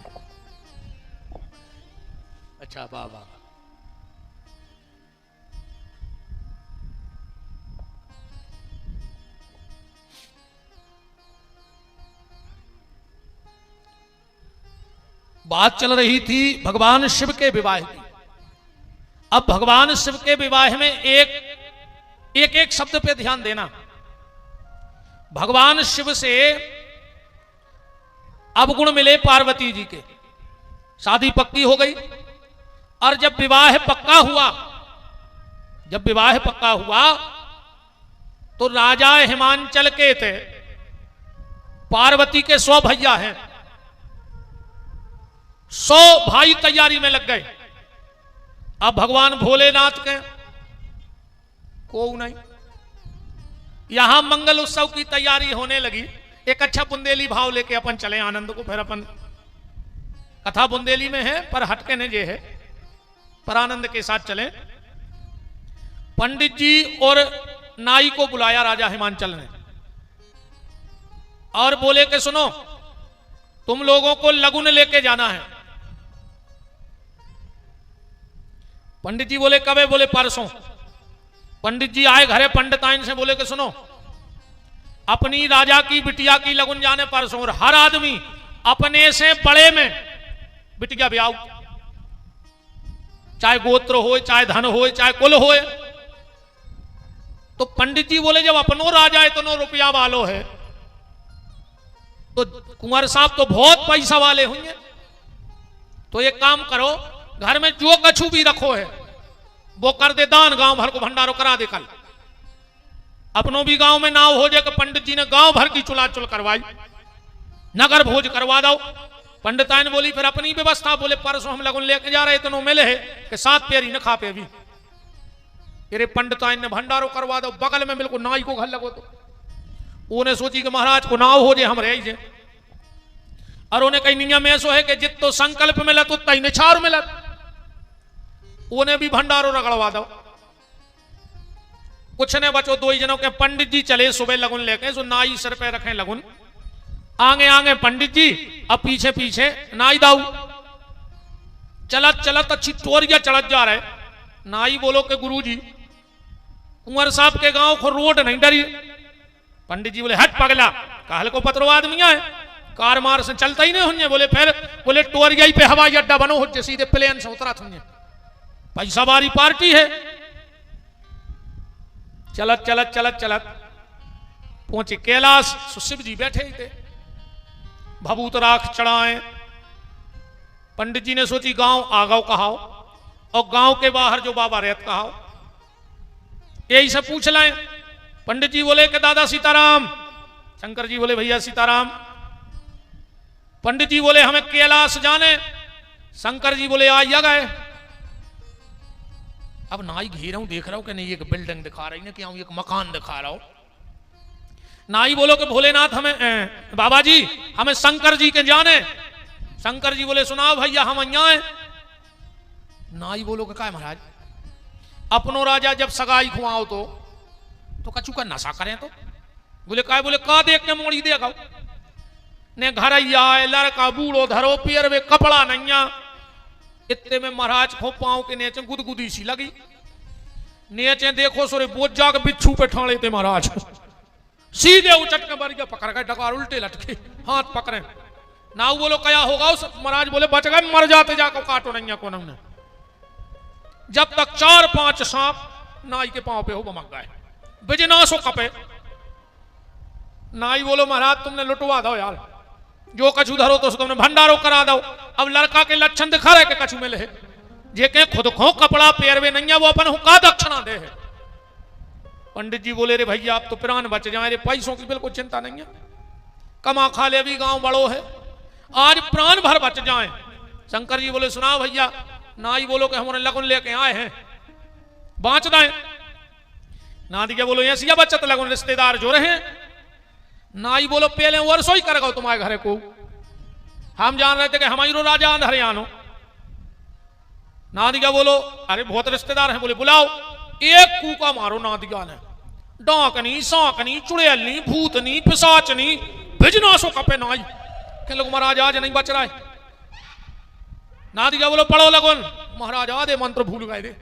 अच्छा बाबा बात चल रही थी भगवान शिव के विवाह की। अब भगवान शिव के विवाह में एक शब्द पे ध्यान देना। भगवान शिव से अवगुण मिले पार्वती जी के, शादी पक्की हो गई। और जब विवाह पक्का हुआ तो राजा हिमांचल के थे, पार्वती के 100 भैया हैं, 100 भाई तैयारी में लग गए। अब भगवान भोलेनाथ के को नहीं, यहां मंगल उत्सव की तैयारी होने लगी। एक अच्छा बुंदेली भाव लेके अपन चले आनंद को, फिर अपन कथा बुंदेली में है पर हटके ने जे है, पर आनंद के साथ चले। पंडित जी और नाई को बुलाया राजा हिमांचल ने और बोले कि सुनो, तुम लोगों को लगुन लेके जाना है। पंडित जी बोले कब है? बोले परसों। पंडित जी आए घरे पंडिताइन से, बोले कि सुनो, अपनी राजा की बिटिया की लगुन जाने परसों, और हर आदमी अपने से बड़े में बिटिया ब्याह, चाहे गोत्र हो, चाहे धन हो, चाहे कुल हो। तो पंडित जी बोले जब अपनो राजा इतनो रुपया वालो है तो कुंवर साहब तो बहुत पैसा वाले होंगे, तो एक काम करो, घर में जो कछु भी रखो है वो कर दे दान, गांव भर को भंडारो करा दे। कल अपनों भी गांव में नाव हो जाए कि पंडित जी ने गांव भर की चुलाचुल करवाई, नगर भोज करवा दो। पंडिताइन बोली फिर अपनी व्यवस्था। बोले परसों हम लगन लेके जा रहे, इतनों मिले है कि 7 पेरी न खा पे भी। अरे पंडिताइन ने भंडारो करवा दो, बगल में बिल्कुल नाई को घर लगो। तो उन्हें सोची कि महाराज को नाव हो जाए, हम रह जाए। और उन्हें कहीं नियम में ऐसो है कि जित तो संकल्प मिलत उतना ही निछार मिलत, उन्हें भी भंडारो रगड़वा दो। कुछ ने बचो 2 ही जनों के। पंडित जी चले सुबह लगुन लेके, जो नाई सिर पे रखे लगुन, आगे आगे पंडित जी, अब पीछे पीछे नाई दाऊ। चलत चलत अच्छी टोरिया चढ़त जा रहे। नाई बोलो कि गुरुजी, कुंवर साहब के गांव को रोड नहीं डरी। पंडित जी बोले हट पगला, कहल को पत्रो आदमी है, कार मार से चलता ही नहीं होंगे। बोले फिर? बोले टोरिया पे हवाई अड्डा बनो हो, सीधे प्लेन से उतरा थोंगे, पैसा वाली पार्टी है। चलत चलत चलत चलत पहुंचे कैलाश। शिव जी बैठे ही थे, भभूत राख चढ़ाए। पंडित जी ने सोची गांव आगाओ कहाओ, और गांव के बाहर जो बाबा रहत कहाओ, यही सब पूछ लाए। पंडित जी बोले कि दादा सीताराम। शंकर जी बोले भैया सीताराम। पंडित जी बोले हमें कैलाश जाने। शंकर जी बोले आ गए। अब नाई घेरा हूं, देख रहा हूं कि नहीं, एक बिल्डिंग दिखा रही ना कि एक मकान दिखा रहा हूं। नाई बोलो कि भोलेनाथ हमें, बाबा जी हमें शंकर जी के जाने। शंकर जी बोले सुनाओ भैया, हम અહીંયા हैं। नाई बोलो कि क्या महाराज, अपनो राजा जब सगाई खुआओ तो कछु का नशा करें तो? बोले काय? बोले का देख के मोड़ी देगा ने घर आए, लड़का बूढ़ो धरो पियर वे कपड़ा नैया। इतने में महाराज खो पाँव के नीचे गुदगुदी सी लगी। नीचे देखो सोरे बोझ जाके बिच्छू पे ठाणे थे महाराज। सीधे उचट के बरिया पकड़ गए, डकार उल्टे लटके, हाथ पकड़े। नाऊ बोलो क्या होगा? उस महाराज बोले बच गए, मर जाते जाकर काटो नैया को ने। जब तक 4-5 सांप नाई के पांव पे हो बमक गए, बिजनासो कपे। नाई बोलो महाराज तुमने लुटवा दो यार, जो कछु धरो तो तुमने भंडारो करा दो। अब लड़का के लक्षण दिखा रहे के कछु मिले है, जे के खुद खो कपड़ा पेरवे नहीं है वो अपन का दक्षिणा दे है। पंडित जी बोले रे भैया आप तो प्राण बच जाए रे, पैसों की बिल्कुल चिंता नहीं है, कमा खा ले भी गांव बड़ो है, आज प्राण भर बच जाए। शंकर जी बोले सुनाओ भैया, नाई बोलो कि हमारे लगन लेके आए हैं बाँच दें। नादी बोलो ऐसी बचत लगन रिश्तेदार जो रहे। नाई बोलो पहले वर्षों ही करेगा तुम्हारे घरे को, हम जान रहे थे कि हमारी राजा अंधर आनो। नादिया बोलो अरे बहुत रिश्तेदार हैं, बोले बुलाओ। एक कूका मारो नादिया ने, डाकनी सांकनी चुड़ैलनी भूतनी पिशाचनी भिजनाशो कपे नाई के लोग महाराज आज नहीं बच रहा है। नादिया बोलो पढ़ो लगन। महाराज आधे मंत्र भूल गए थे,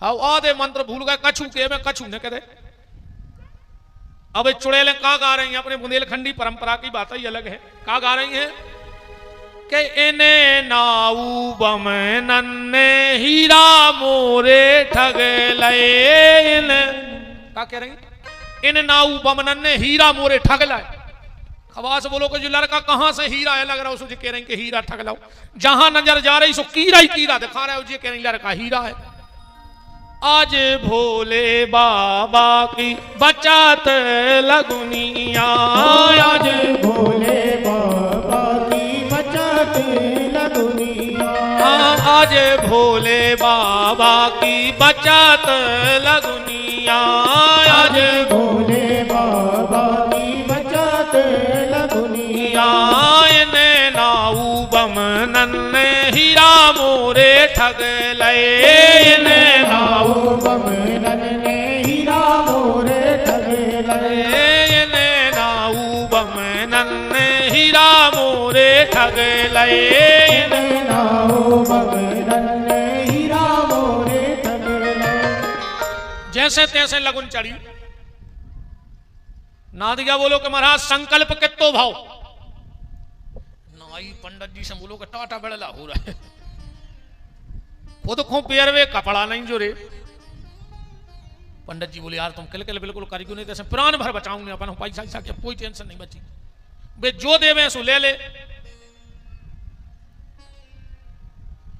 हाँ आधे मंत्र भूल गए, कछु के में कछु ने कहते। अब चुड़ैलें का गा रही हैं, अपने बुंदेलखंडी परंपरा की बात ही अलग है। का गा रही हैं कि इने नाऊ बम नन्ने हीरा मोरे ठग लए। इन का कह रही, इन नाऊ बम नन्ने हीरा मोरे ठग लाए। खवास बोलो कि जो लड़का कहां से हीरा है लग रहा है, उसको कह रहे हैं कि हीरा ठग लाओ। जहां नजर जा रही सो कीरा ही कीरा दिखा रहा है, उसे कह रही लड़का हीरा है। आज भोले बाबा की बचत लगुनिया, आज भोले बाबा की बचत लगुनिया, आज भोले बाबा की बचत लगुनिया, आज भोले बाबा की बचत लगुनिया। इने नाऊ बम नन्ने हीरा मोरे ठग लए। इने नाऊ बम नन्ने हीरा मोरे ठग लए। इने नाऊ बम नन्ने हीरा मोरे ठग लए। नाऊ बम नन्ने हीरा मोरे ठग लए। जैसे तैसे लगन चढ़ी। नादिया बोलो कि महाराज संकल्प कितो भाव। नाई पंडित जी से बोलो कि टाटा बड़ला हो रहा है, खुद खो पेरवे कपड़ा नहीं जो रे। पंडित जी बोले यार तुम किल किल बिल्कुल करी क्यों नहीं, जैसे प्राण भर बचाऊंगे अपन पैसा ऐसा क्या, कोई टेंशन नहीं बची, वे जो देवे सो ले ले।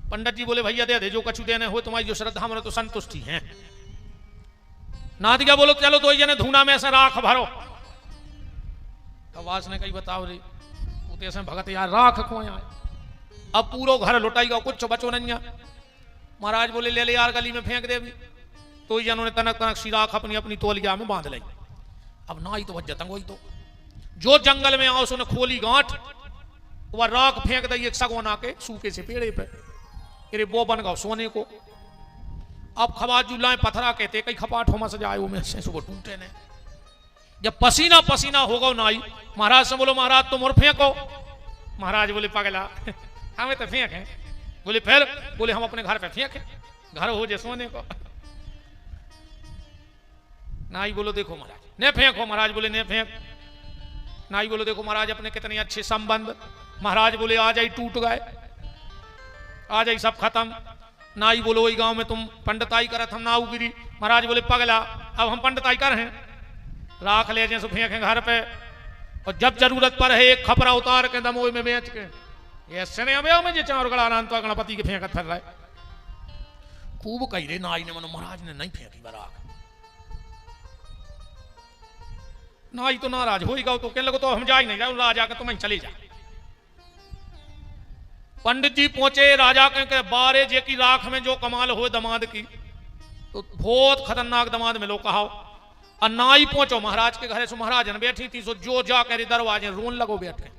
पंडित जी बोले भैया दे दे जो कछु देने हो, तुम्हारी जो श्रद्धा मन तो संतुष्टि है। नादिया बोलो चलो दो जने धूना में से राख भरो। कवास ने कही बताओ रे उते से भगत यार राख खोया है, अब पूरो घर लुटाई कुछ बचो नहीं है। महाराज बोले ले ले यार गली में फेंक दे भी। तो जनों ने तनक तनक सी राख अपनी अपनी तोलिया में बांध ली। अब ना ही तो जतंग वही तो जो जंगल में आओ उसने खोली गांठ, वह राख फेंक दी एक सगोना के सूखे से पेड़े पे, अरे वो बन गया सोने को। अब खवाज जुलाए पथरा कहते कई खपाट हो मस जाए वो में से वो टूटे ने। जब पसीना पसीना होगा नाई महाराज से बोलो महाराज तुम और फेंको। महाराज बोले पगला हमें तो फेंक है। बोले फिर, बोले हम अपने घर पे फेंके, घर हो जे सोने को। नाई बोलो देखो महाराज ने फेंको। महाराज बोले ने फेंक। नाई बोलो देखो महाराज अपने कितने अच्छे संबंध। महाराज बोले आज ही टूट गए, आज ही सब खत्म। नाई बोलो वही गांव में तुम पंडिताई करत हम नाऊ गिरी। महाराज बोले पगला अब हम पंडिताई कर हैं, राख ले जैसे फेंके घर पे, और जब जरूरत पर है एक खपरा उतार के दमोई में बेच के ऐसे नहीं अबे में जे चार गड़ा तो गणपति के फेंकत फिर रहे। खूब कही रे नाई ने मनो महाराज ने नहीं फेंकी बराख। नाई तो नाराज हो ही गो तो कहने लगो तो हम जा ही नहीं जाओ राजा के तुम्हें चले जा। पंडित जी पहुंचे राजा के बारे जे की राख में जो कमाल हो दमाद की, तो बहुत खतरनाक दमाद मिलो कहा। और नाई पहुंचो महाराज के घरे, सो महाराज ने बैठी थी, सो जो जा कर दरवाजे रोन लगो बैठे।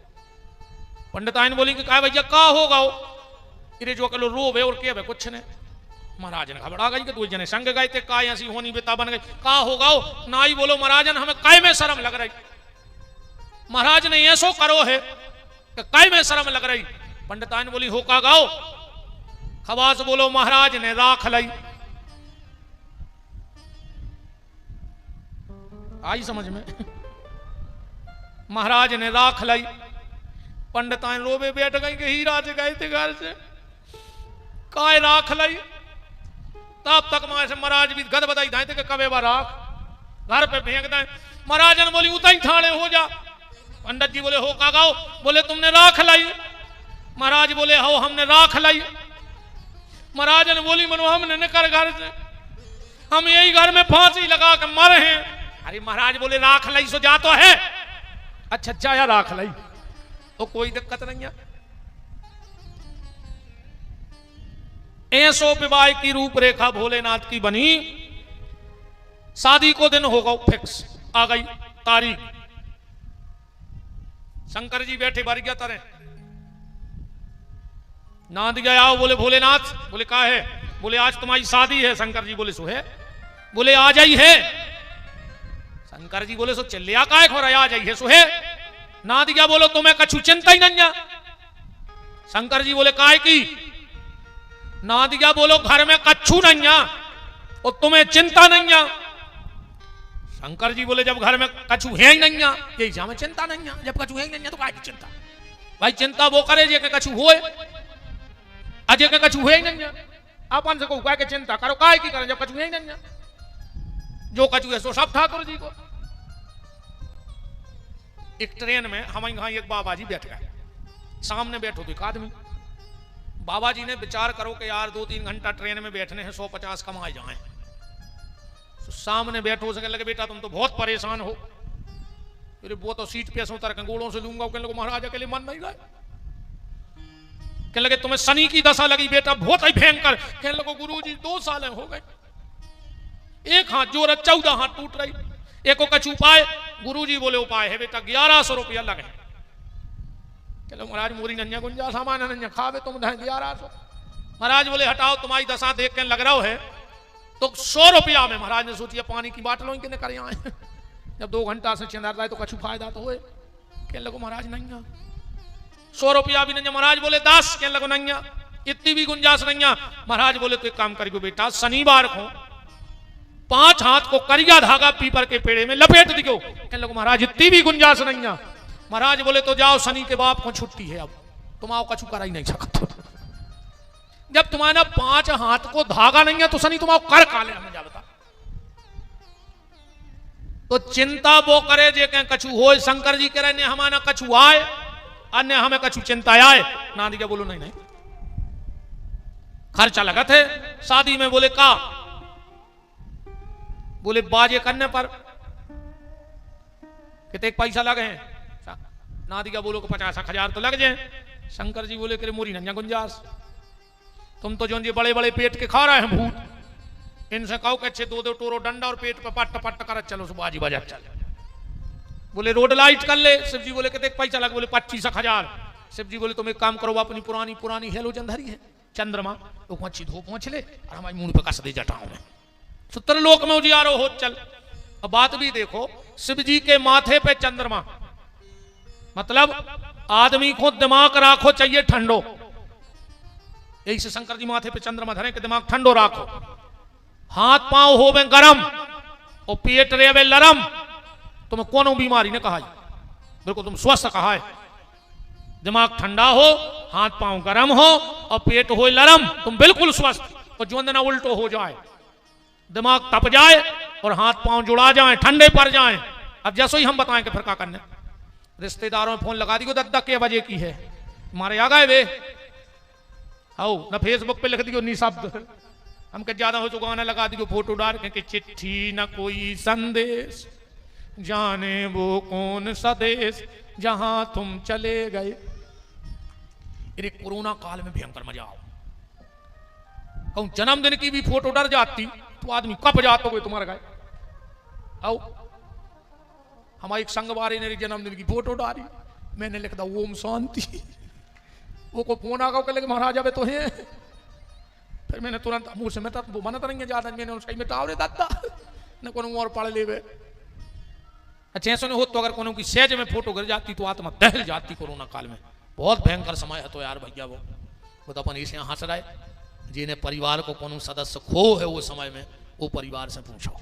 पंडिताइन बोली कि कहा भैया का होगा इरे जो कलो रो और के कुछ ने। महाराज ने घबरा गई कि तू जने संग गए थे काय ऐसी होनी बेता बन गई का होगा। नाई बोलो महाराजन हमें काय में शर्म लग रही। महाराज ने ऐसो करो है कि काय में शर्म लग रही। पंडिताइन बोली हो का गाओ। खवास बोलो महाराज ने राख लाई। आई समझ में। महाराज ने राख लाई। पंडिताइन रोबे बैठ गई कि हीरा से गए थे घर से काय राख लाई। तब तक मां से महाराज भी गद बधाई थे कि कबे बा राख घर पे फेंक दें। महाराज ने बोली उतना ही ठाणे हो जा। पंडित जी बोले हो का गाओ? बोले तुमने राख लाई। महाराज बोले हो हमने राख लाई। महाराज ने बोली मनो हमने निकल घर से, हम यही घर में फांसी लगा के मरे हैं। अरे महाराज बोले राख लाई सो जा तो है। अच्छा जाया राख लाई तो कोई दिक्कत नहीं है। ऐसो विवाह की रूपरेखा भोलेनाथ की बनी। शादी को दिन होगा फिक्स, आ गई तारीख। शंकर जी बैठे बारी क्या तरह ना दिया आओ। बोले भोलेनाथ। बोले का है? बोले आज तुम्हारी शादी है। शंकर जी बोले सो है। बोले आ जाई है। शंकर जी बोले सो चलिया का है खोरा, आ जाइए सो है। ना दिया बोलो तुम्हें कछु चिंता ही नहीं। शंकर जी बोले काय की? ना दिया बोलो घर में कछु नहीं और तुम्हें चिंता नहीं। शंकर जी बोले जब घर में कछु है ही नहीं, यही हमें चिंता नहीं है। जब कछु है ही नहीं तो काय की चिंता? भाई चिंता वो करे जे के कछु होए, अजय के कछु है ही नहीं। अपन से को काय के चिंता करो, काय की करें जब कछु है ही नहीं। जो कछु है सो सब ठाकुर जी को। एक ट्रेन में हम यहां एक बाबा जी बैठ गए, सामने बैठो तो एक आदमी। बाबा जी ने विचार करो कि यार 2-3 घंटा ट्रेन में बैठने हैं, 150 कमाए जाएं। तो सामने बैठो से कहने लगे बेटा तुम तो बहुत परेशान हो। फिर वो तो सीट पे उतर के गोड़ों से लूंगा। कहने लगे महाराजा के लिए मन नहीं गए। कहने लगे तुम्हें शनि की दशा लगी बेटा, बहुत ही भयंकर। कहने लगे गुरुजी 2 साल हो गए, एक हाथ जोर 14 हाथ टूट रही। एक कछु उपाय? गुरुजी बोले उपाय है बेटा 1100 रुपया लगे। चलो महाराज मोरी नन्या गुंजा सामान नन्या खावे तुम 1100। महाराज बोले हटाओ तुम्हारी दशा देख के लग रहा है तो 100 रुपया में। महाराज ने सोचिए पानी की बाटलों के कर आए जब 2 घंटा से चिंता है तो कछु फायदा तो होए। कहने लगो महाराज नहीं 100 रुपया भी नहीं। महाराज बोले 10। कहने लगो नहीं इतनी भी गुंजाइश नहीं। महाराज बोले तो एक काम करियो बेटा शनिवार को 5 हाथ को करिया धागा पीपर के पेड़े में लपेट दियो। कहने लगो महाराज इतनी भी गुंजाइश नहीं। महाराज बोले तो जाओ शनि के बाप को छुट्टी है, अब तुम आओ कछु करा ही नहीं सकते। जब तुम्हारा 5 हाथ को धागा नहीं है तो शनि तुम आओ कर काले हमें जा बता। तो चिंता वो करे जे कहीं कछु हो। शंकर जी कह रहे हमारा कछु आए, अन्य हमें कछु चिंता आए। ना दिया बोलो नहीं खर्चा लगा थे शादी में। बोले का? बोले बाजे करने पर कितने पैसा लगे हैं? ना दिया बोलो को 50,000 तो लग जाए। शंकर जी बोले करे मोरी नन्या गुंजास, तुम तो जो बड़े बड़े पेट के खा रहे हैं भूत, इनसे कहो कि अच्छे 2-2 टोरो डंडा और पेट पे पट पट कर चलो बाजी बजा चल। बोले रोड लाइट कर ले। शिव जी बोले कितने पैसा लगे? बोले 25,000। शिव जी बोले तुम एक काम करो अपनी पुरानी हेलोजन धरी है चंद्रमा, तो अच्छी धूप पहुंच ले और हमारी मुंह पे कस दे जटाओं में, सूत्र लोक में उजियारो हो चल। अब बात भी देखो, शिव जी के माथे पे चंद्रमा, मतलब आदमी को दिमाग राखो चाहिए ठंडो। यही से शंकर जी माथे पे चंद्रमा धरे के दिमाग ठंडो राखो। हाथ पांव होवे गरम और पेट रेवे लरम। तुम्हें कोनो बीमारी ने कहा, बिल्कुल तुम स्वस्थ कहा है। दिमाग ठंडा हो, हाथ पांव गरम हो और पेट हो लरम, तुम बिल्कुल स्वस्थ। और जो ना उल्टो हो जाए, दिमाग तप जाए और हाथ पांव जुड़ा जाए, ठंडे पड़ जाए। अब जैसे ही हम बताएंगे फिर क्या करने। रिश्तेदारों में फोन लगा दियो 10 के बजे की है, मारे आ गए वे आओ ना। फेसबुक पे लिख दियो निशब्द, हम के ज्यादा हो तो गाना लगा दियो फोटो डाल के चिट्ठी न कोई संदेश, जाने वो कौन सा देश जहां तुम चले गए। अरे कोरोना काल में भयंकर मजा आओ। कहूं जन्मदिन की भी फोटो डर जाती तो आदमी कब जाते हुए तुम्हारे गए। आओ हमारे एक संगवारी ने जन्मदिन की फोटो डाली, मैंने लिख दा ओम शांति। वो को फोन आ गया लगे महाराज अब तो है। फिर मैंने तुरंत मुंह से मिटा, वो मना नहीं ज्यादा, मैंने उसका मिटाओ रे दादा न को और पढ़ ले। अच्छा ऐसा नहीं हो तो अगर कोनो की सहज में फोटो गिर जाती तो आत्मा दहल जाती। कोरोना काल में बहुत भयंकर समय है तो यार भैया वो तो अपन इसे हंस रहा है। जिन्हें परिवार को कोनो सदस्य खो है वो समय में, वो परिवार से पूछो।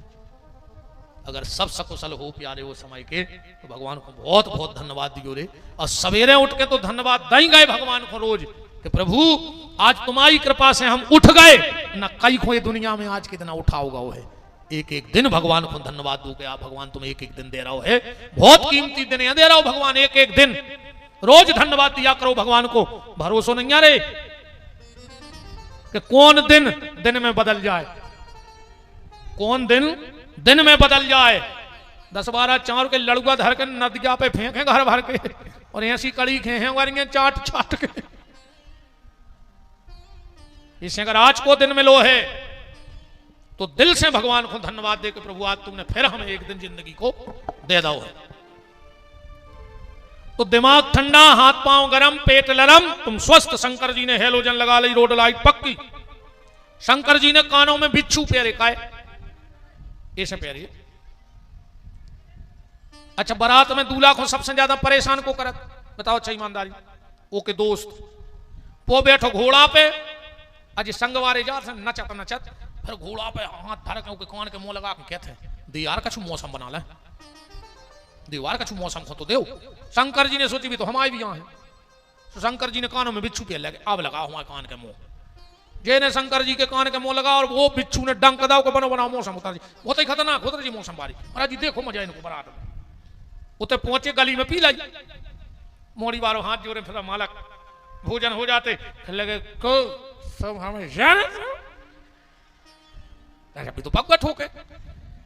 अगर सब सकुशल हो प्यारे वो समय के तो भगवान को बहुत बहुत धन्यवाद दियो रे। और सवेरे उठ के तो धन्यवाद दई गए भगवान को रोज कि प्रभु आज तुम्हारी कृपा से हम उठ गए, न कई को ये दुनिया में आज कितना उठा होगा वो है। एक एक दिन भगवान को धन्यवाद दो कि आप भगवान तुम एक एक दिन दे रहा हो है, बहुत कीमती दिन दे रहा हो भगवान, एक एक दिन रोज धन्यवाद दिया करो भगवान को। भरोसा नहीं आ रहे कि कौन दिन में बदल जाए, कौन दिन में बदल जाए। 10-12 चार के लड़ुआ धर के नदिया पे फेंके घर भर के, और ऐसी कड़ी खे चाट चाट के। इसे अगर आज को दिन मिलो है तो दिल से भगवान को धन्यवाद दे के प्रभु आज तुमने फिर हमें एक दिन जिंदगी को दे दो है। तो दिमाग ठंडा, हाथ पांव गरम, पेट लरम, तुम स्वस्थ। शंकर जी ने हेलोजन लगा ली, रोड लाइट पक्की। शंकर जी ने कानों में बिच्छू पेरे काए, ऐसे पेरे। अच्छा, बारात में दूल्हा को सबसे ज्यादा परेशान को करत, बताओ अच्छा ईमानदारी। ओके दोस्त वो बैठो घोड़ा पे, अज संगवारे जा नचत नचत, फिर घोड़ा पे हाथ धर के कान के मुंह लगा के कहते हैं दीवार कछु मौसम बना ले, दीवार कछु मौसम को तो देव। शंकर जी ने सोची भी तो हमारे भी यहाँ है, तो शंकर जी ने कानों में बिच्छू पे लगे, अब लगा हमारे कान के मुंह। जे ने शंकर जी के कान के मुंह लगा और वो बिच्छू ने डंक दाव को बनो बनाओ मौसम उतर जी, बहुत ही खतरनाक उतर जी मौसम बारी। और जी देखो मजा इनको बारात में। उते पहुंचे गली में पी लाई, मोड़ी बारो हाथ जोड़े, फिर मालक भोजन हो जाते, फिर लगे को सब हमें अभी तो पग ठोके।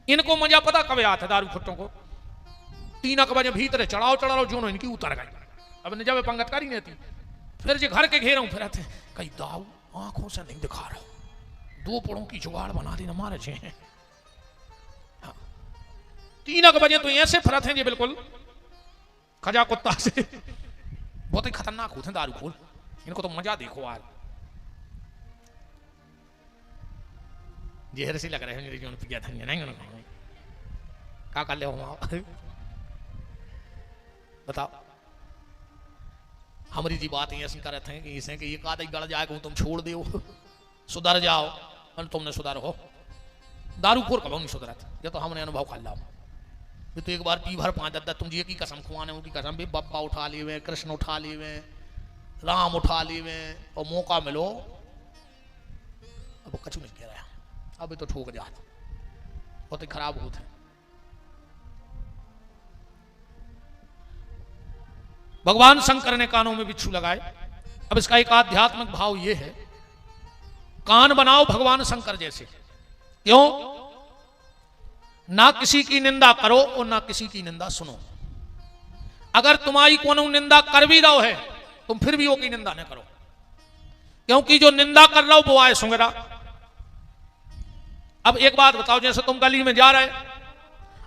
इनको मजा पता कब आता दारू फुट्टों को, 3 बजे भीतर चढ़ाओ जो इनकी उतर गई। अब न जब पंगतकारी नहीं थी, फिर जो घर के घेरा फिर आते कई दाऊ आंखों से नहीं दिखा रहा, 2 पड़ों की जुगाड़ बना दी न मारे छे। हाँ। 3 बजे तो ऐसे फिरत हैं जी बिल्कुल खजा कुत्ता से, बहुत ही खतरनाक होते हैं दारू खोल। इनको तो मजा देखो आज, जहर से लग रहे हैं जो पिया था नहीं क्या कर ले बताओ। हमारी जी बात ऐसी करते हैं कि इसे कि एक आधा गड़ जाएगा तुम छोड़ दो, सुधर जाओ, और तुमने सुधर हो। दारू खोर कब नहीं सुधरा, ये तो हमने अनुभव कर ला। तो एक बार पी भर 5-10 तुम जी की कसम खुआने उनकी कसम भी बप्पा उठा लिए, कृष्ण उठा लिए, राम उठा लिए, और मौका मिलो अब कछु नहीं कह रहा, अब तो ठोक जात, बहुत ही खराब होते। भगवान शंकर ने कानों में बिच्छू लगाए। अब इसका एक आध्यात्मिक भाव यह है, कान बनाओ भगवान शंकर जैसे। क्यों? ना किसी की निंदा करो और ना किसी की निंदा सुनो। अगर तुम्हारी कोनो निंदा कर भी रहो है, तुम फिर भी वो की निंदा न करो, क्योंकि जो निंदा कर रहा हो वो आए सुंगरा। अब एक बात बताओ, जैसे तुम गली में जा रहे,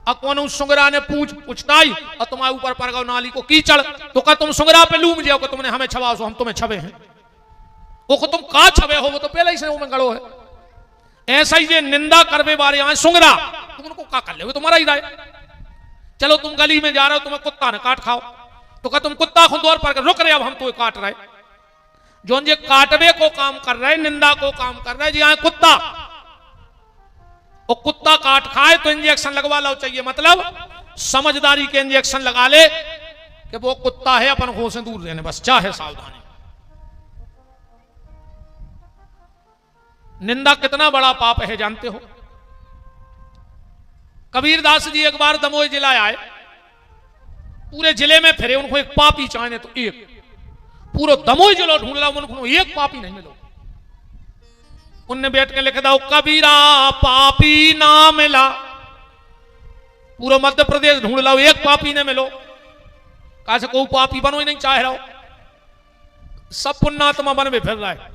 अब कौन सुंगरा ने पूछताई और तुम्हारे ऊपर पड़ गया नाली को कीचड़, तो क्या तुम सुंगरा पे लूम जाओ कि तुमने हमें छवा सो हम तुम्हें छवे हैं? वो को तुम का छवे हो, वो तो पहले ही से वो में गड़ो है। ऐसा ही ये निंदा करवे बारे आए सुंगरा, तुम उनको का कर ले, वो तुम्हारा ही राय। चलो तुम गली में जा रहे हो, तुम्हें कुत्ता ने काट खाओ, तो क्या तुम कुत्ता खुद दौर पर रुक रहे, अब हम तो काट रहे। जो ये काटवे को काम कर रहे, निंदा को काम कर रहे, जी आए कुत्ता, और कुत्ता काट खाए तो इंजेक्शन लगवा लो चाहिए, मतलब समझदारी के इंजेक्शन लगा ले कि वो कुत्ता है, अपन को से दूर रहने, बस चाहे सावधानी। निंदा कितना बड़ा पाप है जानते हो? कबीरदास जी एक बार दमोह जिला आए, पूरे जिले में फिरे, उनको एक पापी चाहिए, तो एक पूरा दमोह जिला ढूंढ ला, उनको एक पापी नहीं मिलो। उनने बैठ के लिख दो, कबीरा पापी ना मिला। पूरा मध्य प्रदेश ढूंढ लो, एक पापी ने मिलो। कैसे कोई पापी बनो ही नहीं चाह रहा हो, सब पुण्यात्मा बन में फिर रहा है।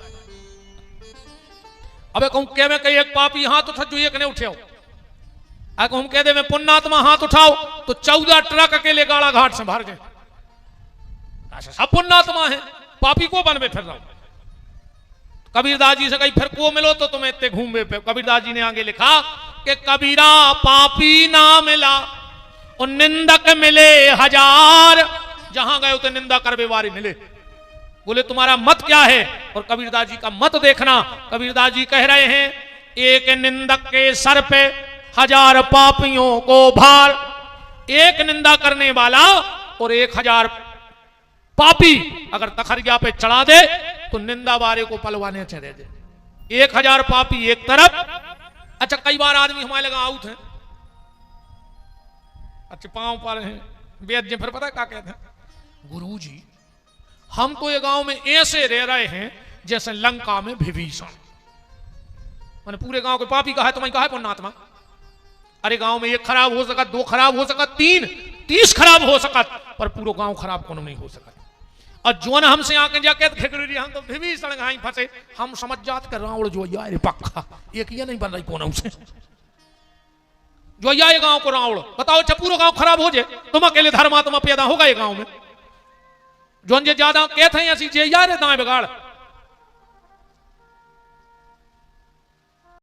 अबे कहूं कह में कहीं एक पापी हाथ उठा जो एक ने उठे हो, हम कह दे मैं पुण्यात्मा हाथ उठाओ तो 14 ट्रक अकेले गाड़ा घाट से भर गए। सब पुण्यात्मा है, पापी को बन में फिर रहा हूं। कबीरदास जी से कहीं फिर को मिलो तो तुम्हें इतने घूमे पे। कबीरदास जी ने आगे लिखा कि कबीरा पापी ना मिला और निंदक मिले 1000, जहां गए उतने निंदा करवे वाले मिले। बोले तुम्हारा मत क्या है? और कबीरदास जी का मत देखना। कबीरदास जी कह रहे हैं, एक निंदक के सर पे 1000 पापियों को भार। एक निंदा करने वाला और 1000 पापी अगर तखरिया पे चढ़ा दे तो निंदा वाले को पलवाने चले दे। 1000 पापी एक तरफ अच्छा कई बार आदमी हमारे लगा आउट है, अच्छा पांव पर हैं वेद जी, फिर पता है क्या कहते हैं, गुरु जी हम तो ये गांव में ऐसे रह रहे हैं जैसे लंका में विभीषण, मैंने पूरे गांव के पापी कहा है, तुम्हें कहा है पुण्यात्मा, अरे गांव में एक खराब हो सका, दो खराब हो सका, 30 खराब हो सका, पर पूरा गांव खराब कोनो नहीं हो सका। और जोन हमसे आके जाके हम तो विभीषण घाई फंसे, हम समझ जात कर रावण जो यार पक्का एक ये नहीं बन रही कौन उसे जो ये गांव को रावण बताओ, अच्छा पूरा गांव खराब हो जाए, तुम अकेले धर्मात्मा पैदा होगा ये गांव में, जोन जे ज्यादा कहते हैं ऐसी जे यार दाएं बिगाड़